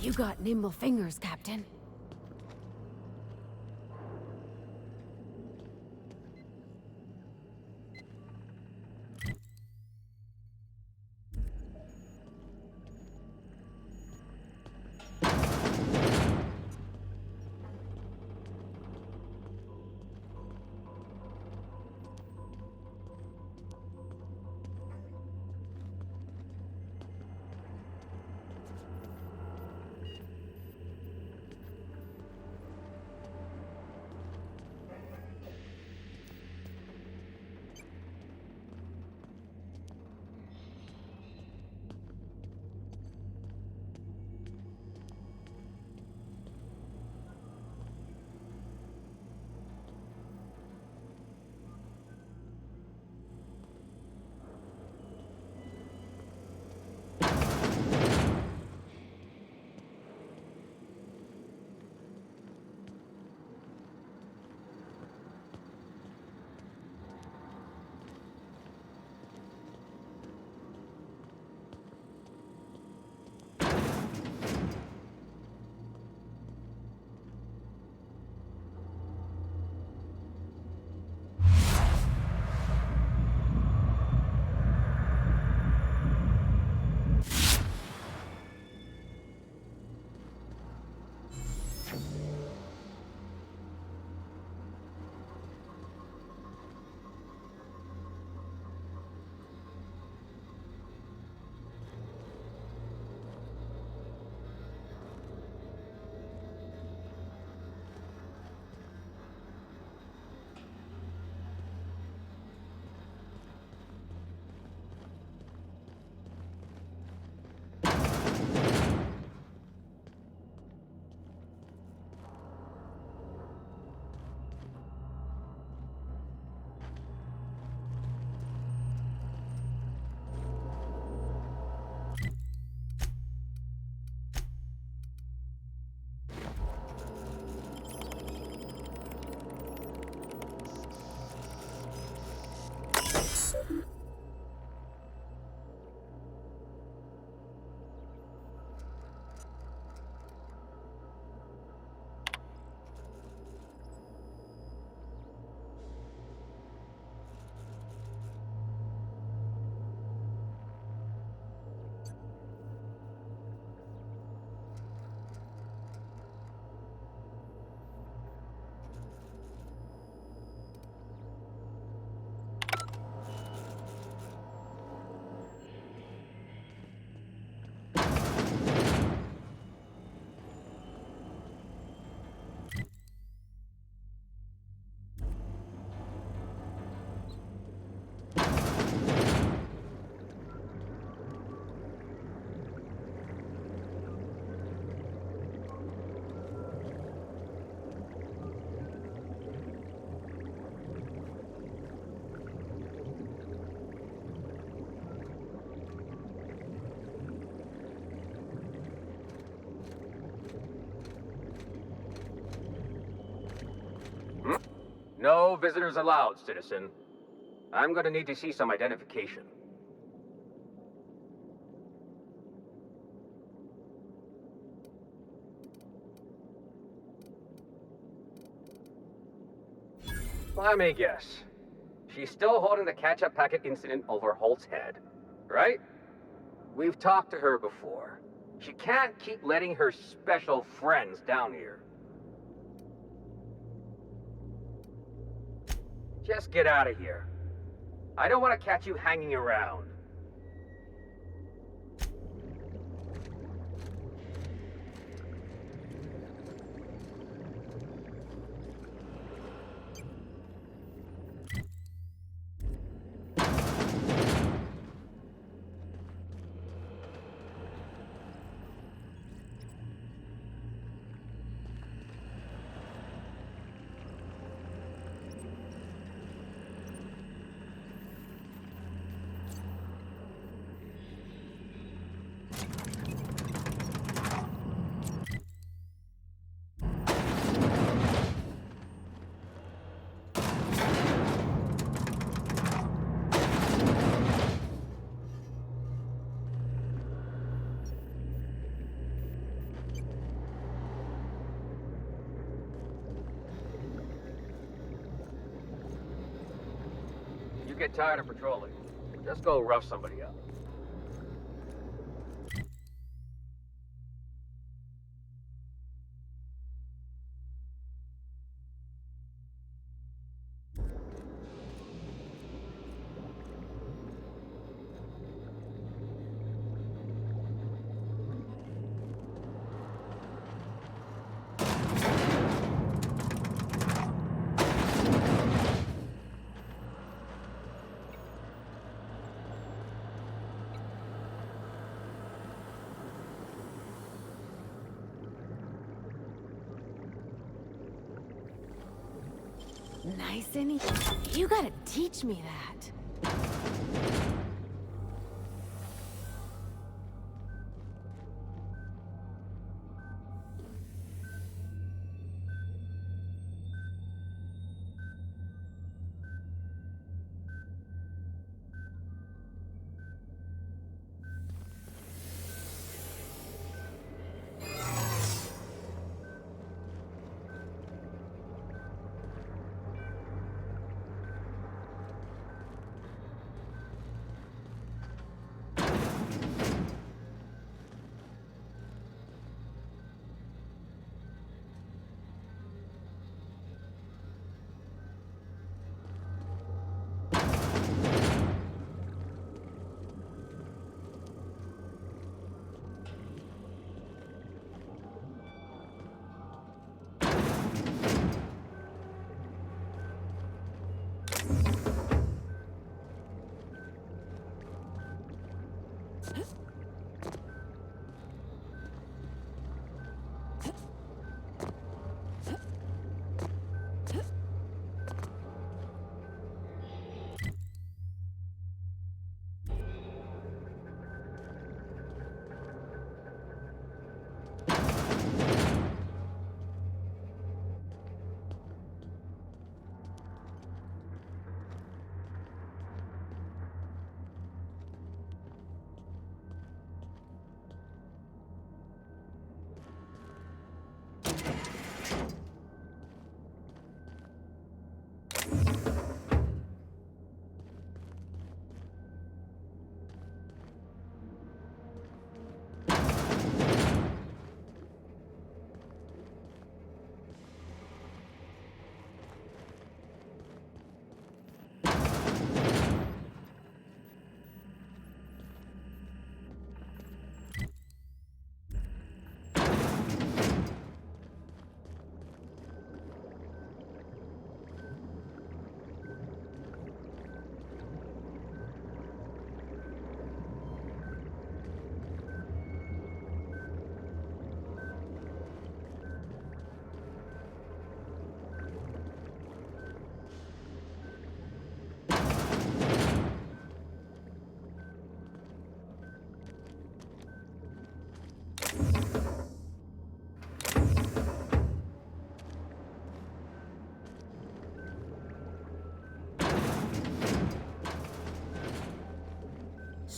You got nimble fingers, Captain. No visitors allowed, citizen. I'm gonna need to see some identification. Let me guess. She's still holding the catch-up packet incident over Holt's head, right? We've talked to her before. She can't keep letting her special friends down here. Just get out of here. I don't want to catch you hanging around. You get tired of patrolling, just go rough somebody up. Nice and easy. You gotta teach me that.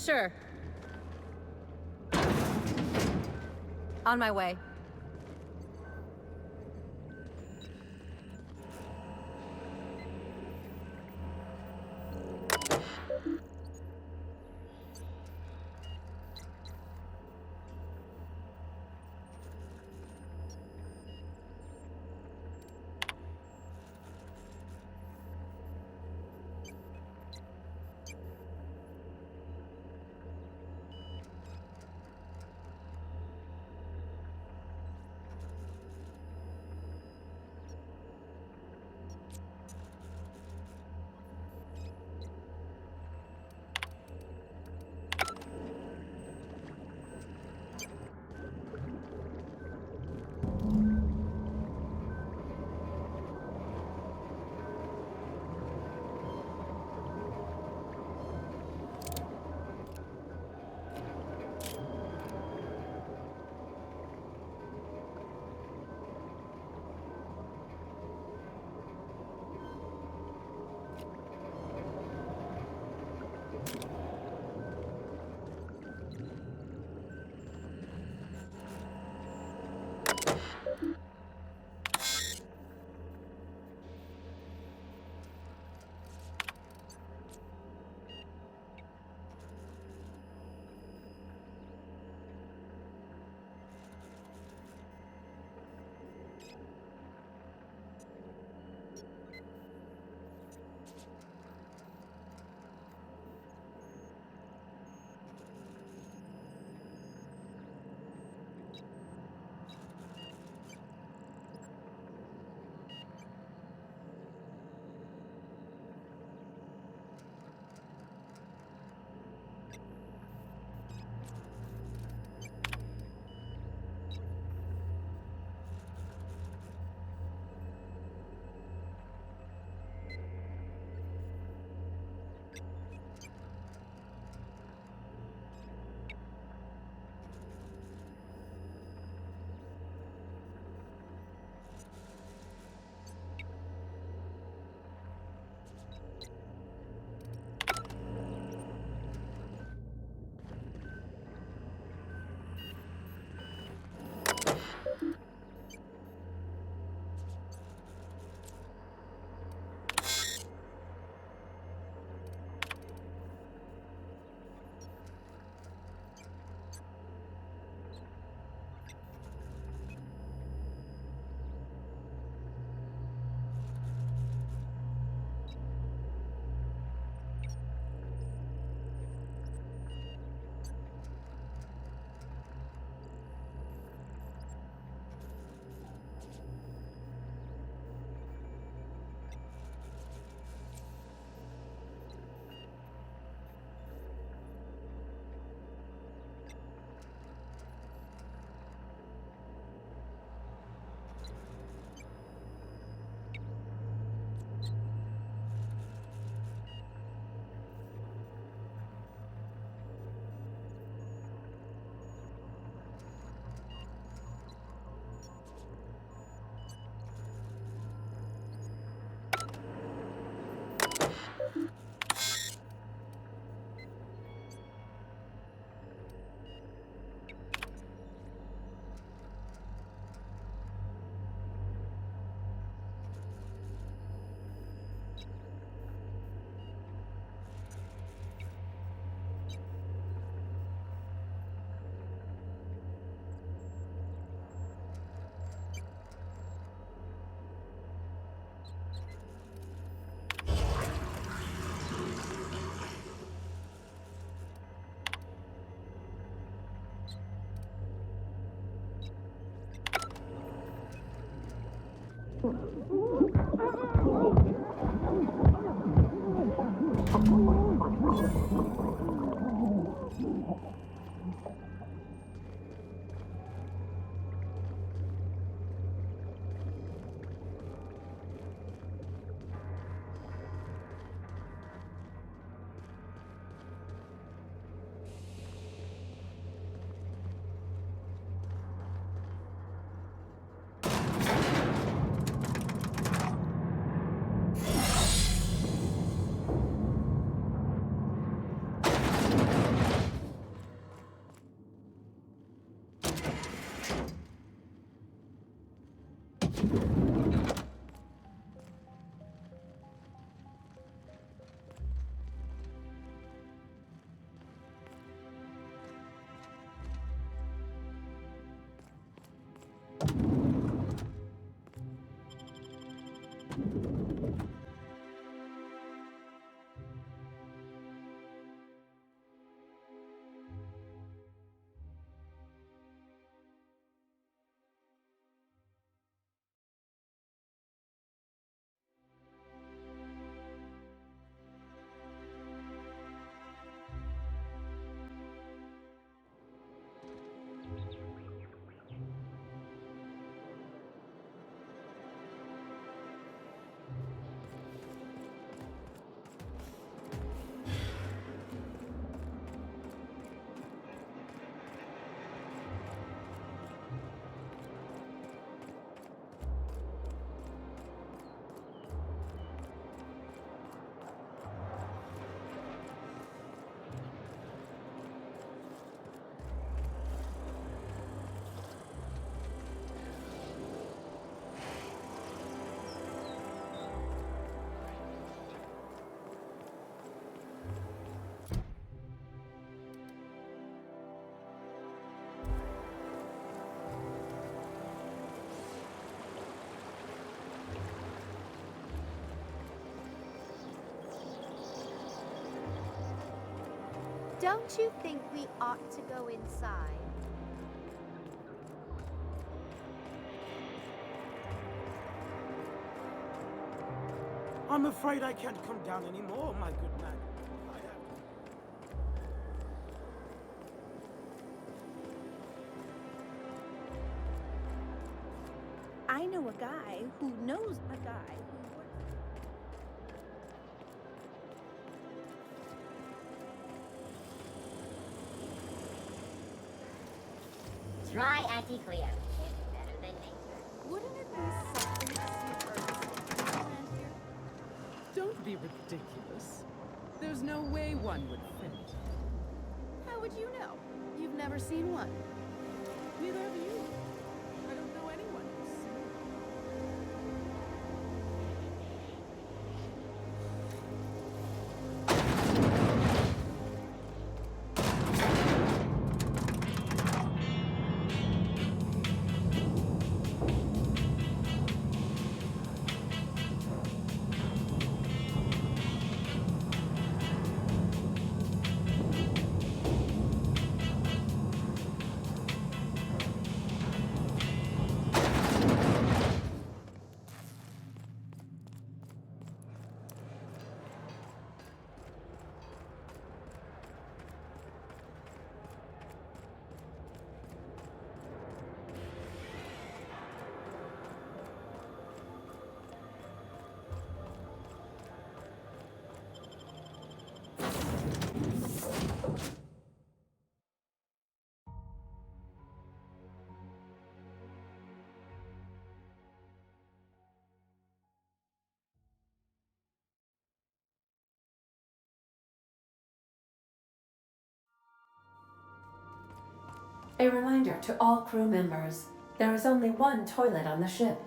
Sure. On my way. Don't you think we ought to go inside? I'm afraid I can't come down anymore, my good man. I know a guy who knows a guy who works. Try Anti-Cleo. It's better than nature. Wouldn't it be something super around here? Don't be ridiculous. There's no way one would fit. How would you know? You've never seen one. Neither have you. I don't know anyone who's seen one. A reminder to all crew members, there is only one toilet on the ship.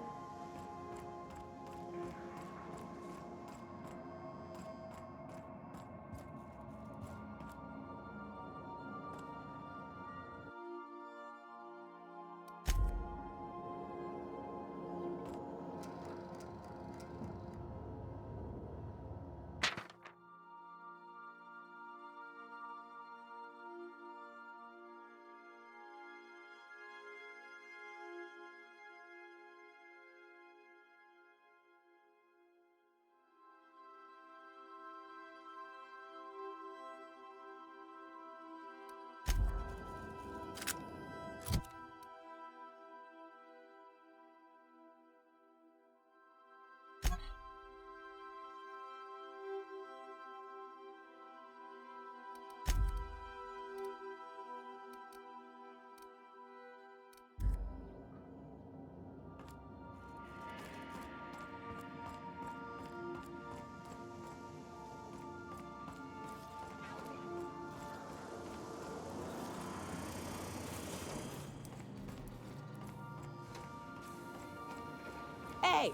Hey,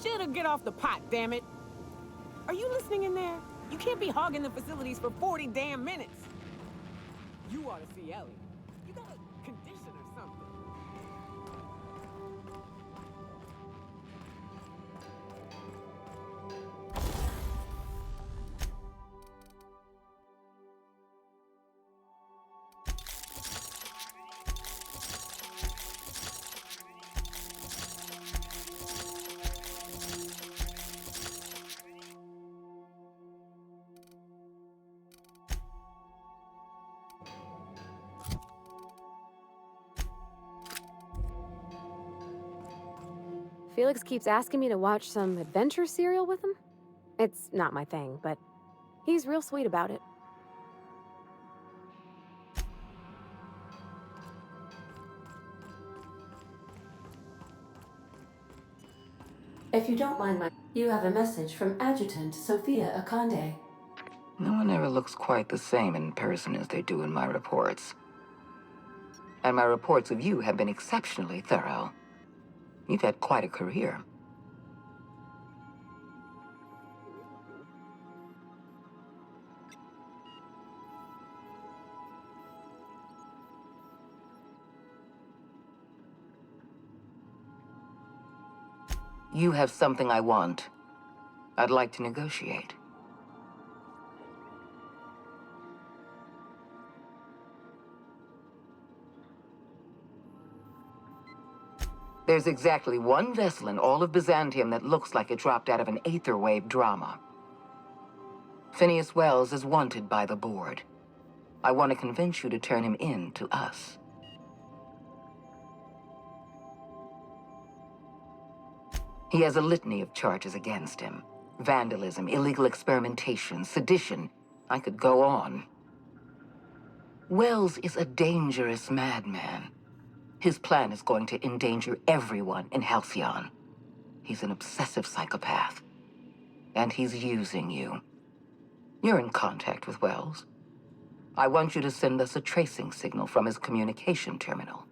shit'll get off the pot, damn it. Are you listening in there? You can't be hogging the facilities for 40 damn minutes. You ought to see Ellie. You got a condition or something. Felix keeps asking me to watch some adventure serial with him. It's not my thing, but he's real sweet about it. If you don't mind you have a message from Adjutant Sophia Akande. No one ever looks quite the same in person as they do in my reports. And my reports of you have been exceptionally thorough. You've had quite a career. You have something I want. I'd like to negotiate. There's exactly one vessel in all of Byzantium that looks like it dropped out of an aetherwave drama. Phineas Wells is wanted by the board. I want to convince you to turn him in to us. He has a litany of charges against him. Vandalism, illegal experimentation, sedition. I could go on. Wells is a dangerous madman. His plan is going to endanger everyone in Halcyon. He's an obsessive psychopath. And he's using you. You're in contact with Wells. I want you to send us a tracing signal from his communication terminal.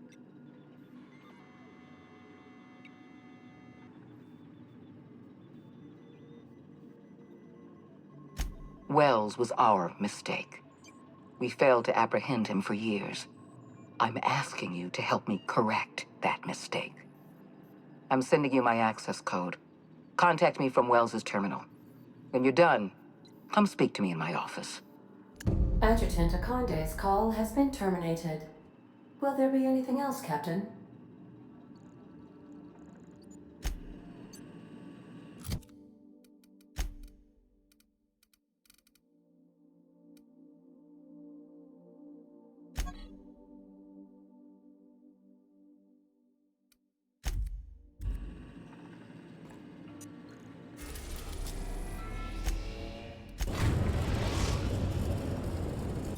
Wells was our mistake. We failed to apprehend him for years. I'm asking you to help me correct that mistake. I'm sending you my access code. Contact me from Wells's terminal. When you're done, come speak to me in my office. Adjutant Akonde's call has been terminated. Will there be anything else, Captain?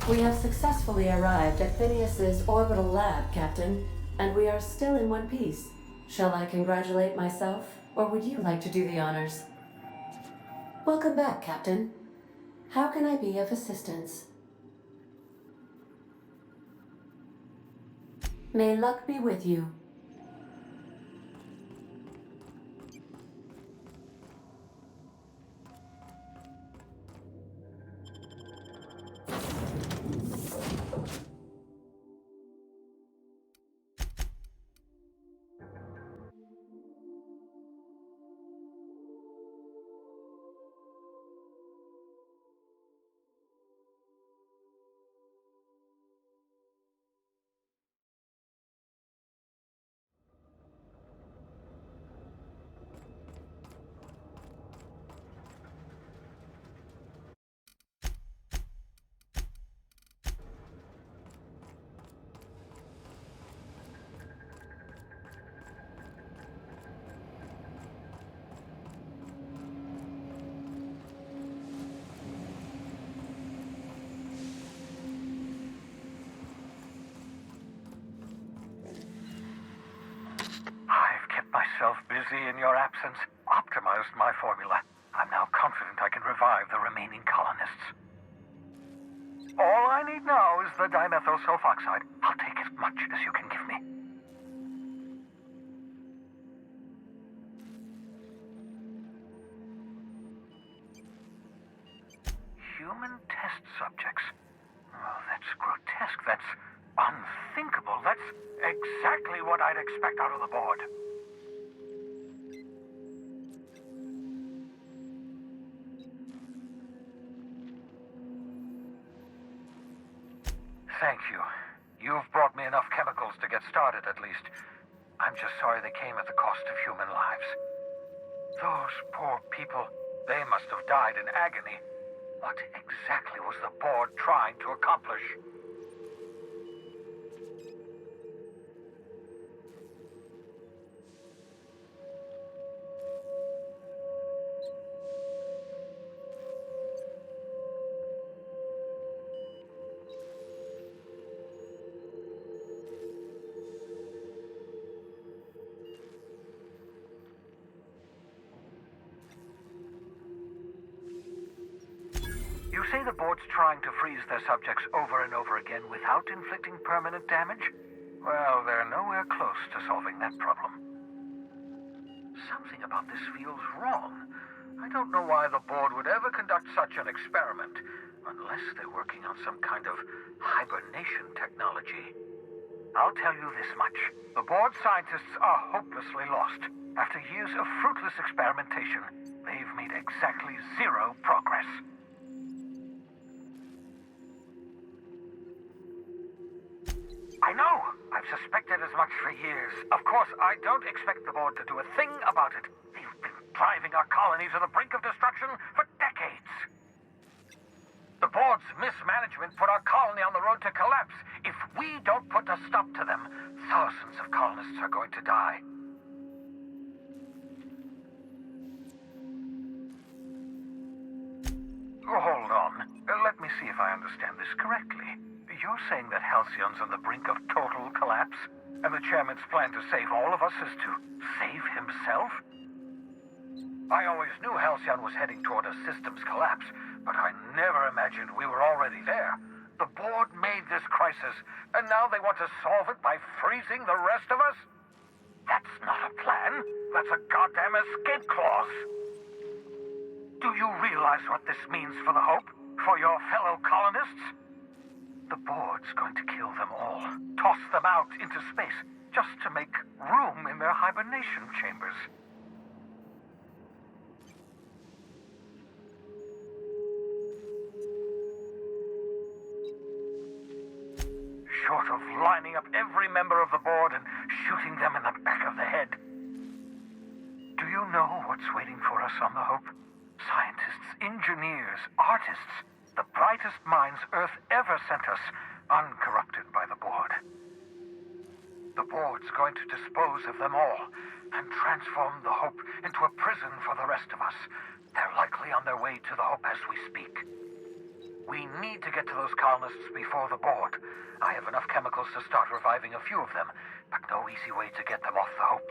We have successfully arrived at Phineas's orbital lab, Captain, and we are still in one piece. Shall I congratulate myself, or would you like to do the honors? Welcome back, Captain. How can I be of assistance? May luck be with you. I've kept myself busy in your absence, optimized my formula. I'm now confident I can revive the remaining colonists. All I need now is the dimethyl sulfoxide. I'll take as much as you can give me. Human test subjects. Oh, that's grotesque. That's unthinkable. That's exactly what I'd expect out of the board. Thank you. You've brought me enough chemicals to get started, at least. I'm just sorry they came at the cost of human lives. Those poor people, they must have died in agony. What exactly was the board trying to accomplish? You say the board's trying to freeze their subjects over and over again without inflicting permanent damage? Well, they're nowhere close to solving that problem. Something about this feels wrong. I don't know why the board would ever conduct such an experiment, unless they're working on some kind of hibernation technology. I'll tell you this much. The board scientists are hopelessly lost. After years of fruitless experimentation, they've made exactly zero progress. I know! I've I've suspected as much for years. Of course, I don't expect the board to do a thing about it. They've been driving our colony to the brink of destruction for decades. The board's mismanagement put our colony on the road to collapse. If we don't put a stop to them, thousands of colonists are going to die. Hold on. Let me see if I understand this correctly. You're saying that Halcyon's on the brink of total collapse, and the chairman's plan to save all of us is to save himself? I always knew Halcyon was heading toward a systems collapse, but I never imagined we were already there. The board made this crisis, and now they want to solve it by freezing the rest of us? That's not a plan. That's a goddamn escape clause. Do you realize what this means for the Hope? For your fellow colonists? The board's going to kill them all. Toss them out into space, just to make room in their hibernation chambers. Short of lining up every member of the board and shooting them in the back of the head. Do you know what's waiting for us on the Hope? Scientists, engineers, artists, the brightest minds Earth ever sent us, uncorrupted by the board. The board's going to dispose of them all and transform the Hope into a prison for the rest of us. They're likely on their way to the Hope as we speak. We need to get to those colonists before the board. I have enough chemicals to start reviving a few of them, but no easy way to get them off the Hope.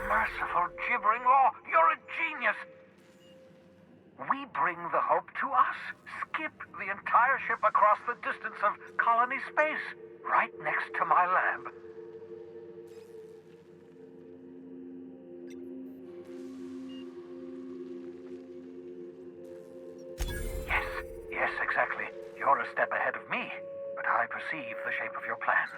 Merciful gibbering law, you're a genius! We bring the Hope to us. Skip the entire ship across the distance of colony space, right next to my lab. Yes, exactly. You're a step ahead of me, but I perceive the shape of your plan.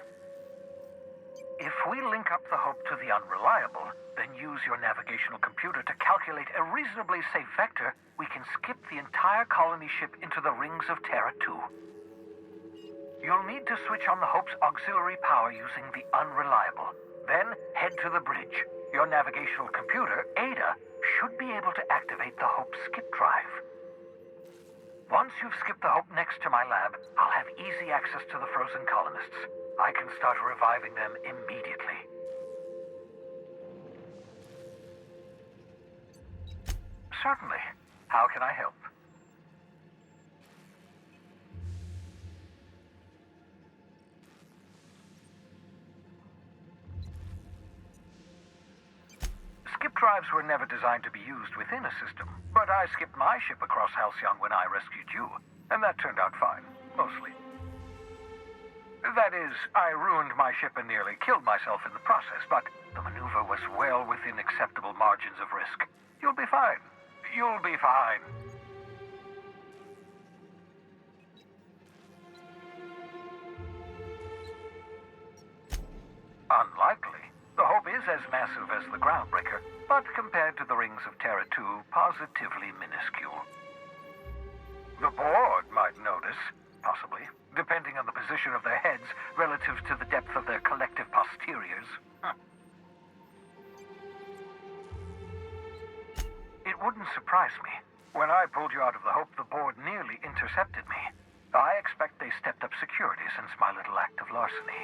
If we link up the Hope to the Unreliable, then use your navigational computer to calculate a reasonably safe vector, we can skip the entire colony ship into the rings of Terra 2. You'll need to switch on the Hope's auxiliary power using the Unreliable. Then head to the bridge. Your navigational computer, Ada, should be able to activate the Hope's skip drive. Once you've skipped the Hope next to my lab, I'll have easy access to the frozen colonists. I can start reviving them immediately. Certainly. How can I help? Skip drives were never designed to be used within a system, but I skipped my ship across Halcyon when I rescued you, and that turned out fine, mostly. That is, I ruined my ship and nearly killed myself in the process, but the maneuver was well within acceptable margins of risk. You'll be fine. You'll be fine. Unlikely. The Hope is as massive as the Groundbreaker, but compared to the rings of Terra 2, positively minuscule. The board might notice, possibly, depending on the position of their heads relative to the depth of their collective posteriors. It wouldn't surprise me. When I pulled you out of the Hope, the board nearly intercepted me. I expect they stepped up security since my little act of larceny.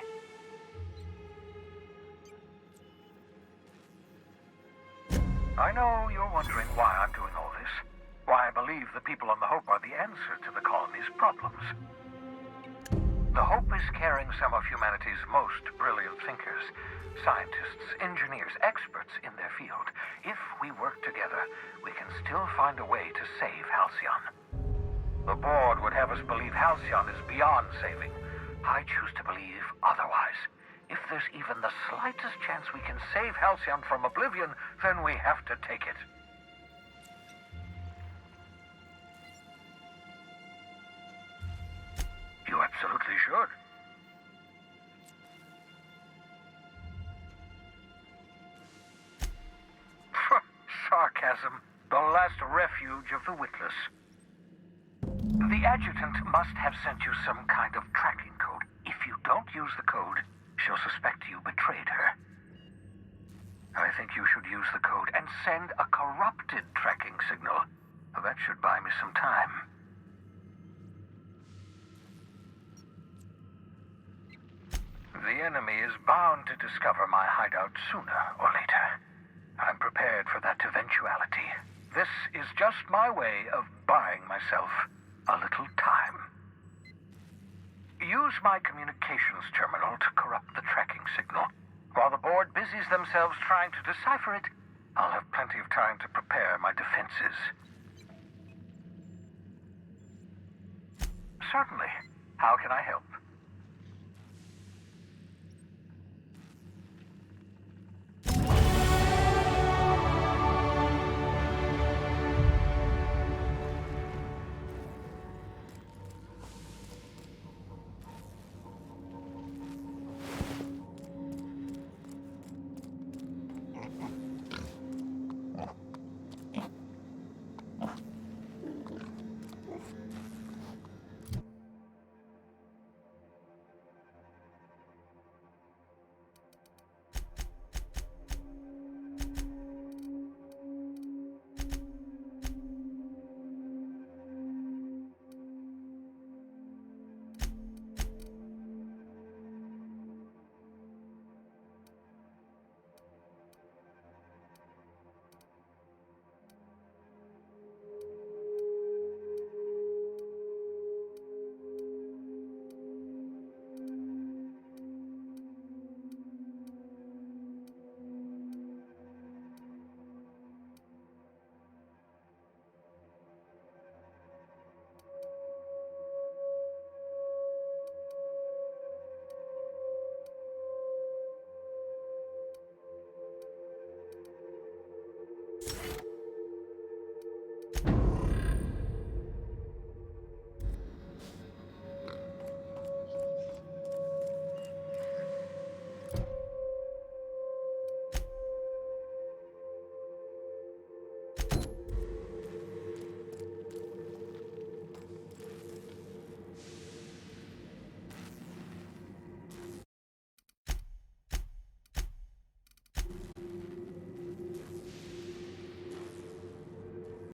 I know you're wondering why I'm doing all this. Why I believe the people on the Hope are the answer to the colony's problems. The Hope is carrying some of humanity's most brilliant thinkers, scientists, engineers, experts in their field. If we work together, we can still find a way to save Halcyon. The board would have us believe Halcyon is beyond saving. I choose to believe otherwise. If there's even the slightest chance we can save Halcyon from oblivion, then we have to take it. You absolutely should. sarcasm, the last refuge of the witless. The adjutant must have sent you some kind of tracking code. If you don't use the code, she'll suspect you betrayed her. I think you should use the code and send a corrupted tracking signal. That should buy me some time. The enemy is bound to discover my hideout sooner or later. I'm prepared for that eventuality. This is just my way of buying myself a little time. Use my communications terminal to corrupt the tracking signal. While the board busies themselves trying to decipher it, I'll have plenty of time to prepare my defenses. Certainly. How can I help?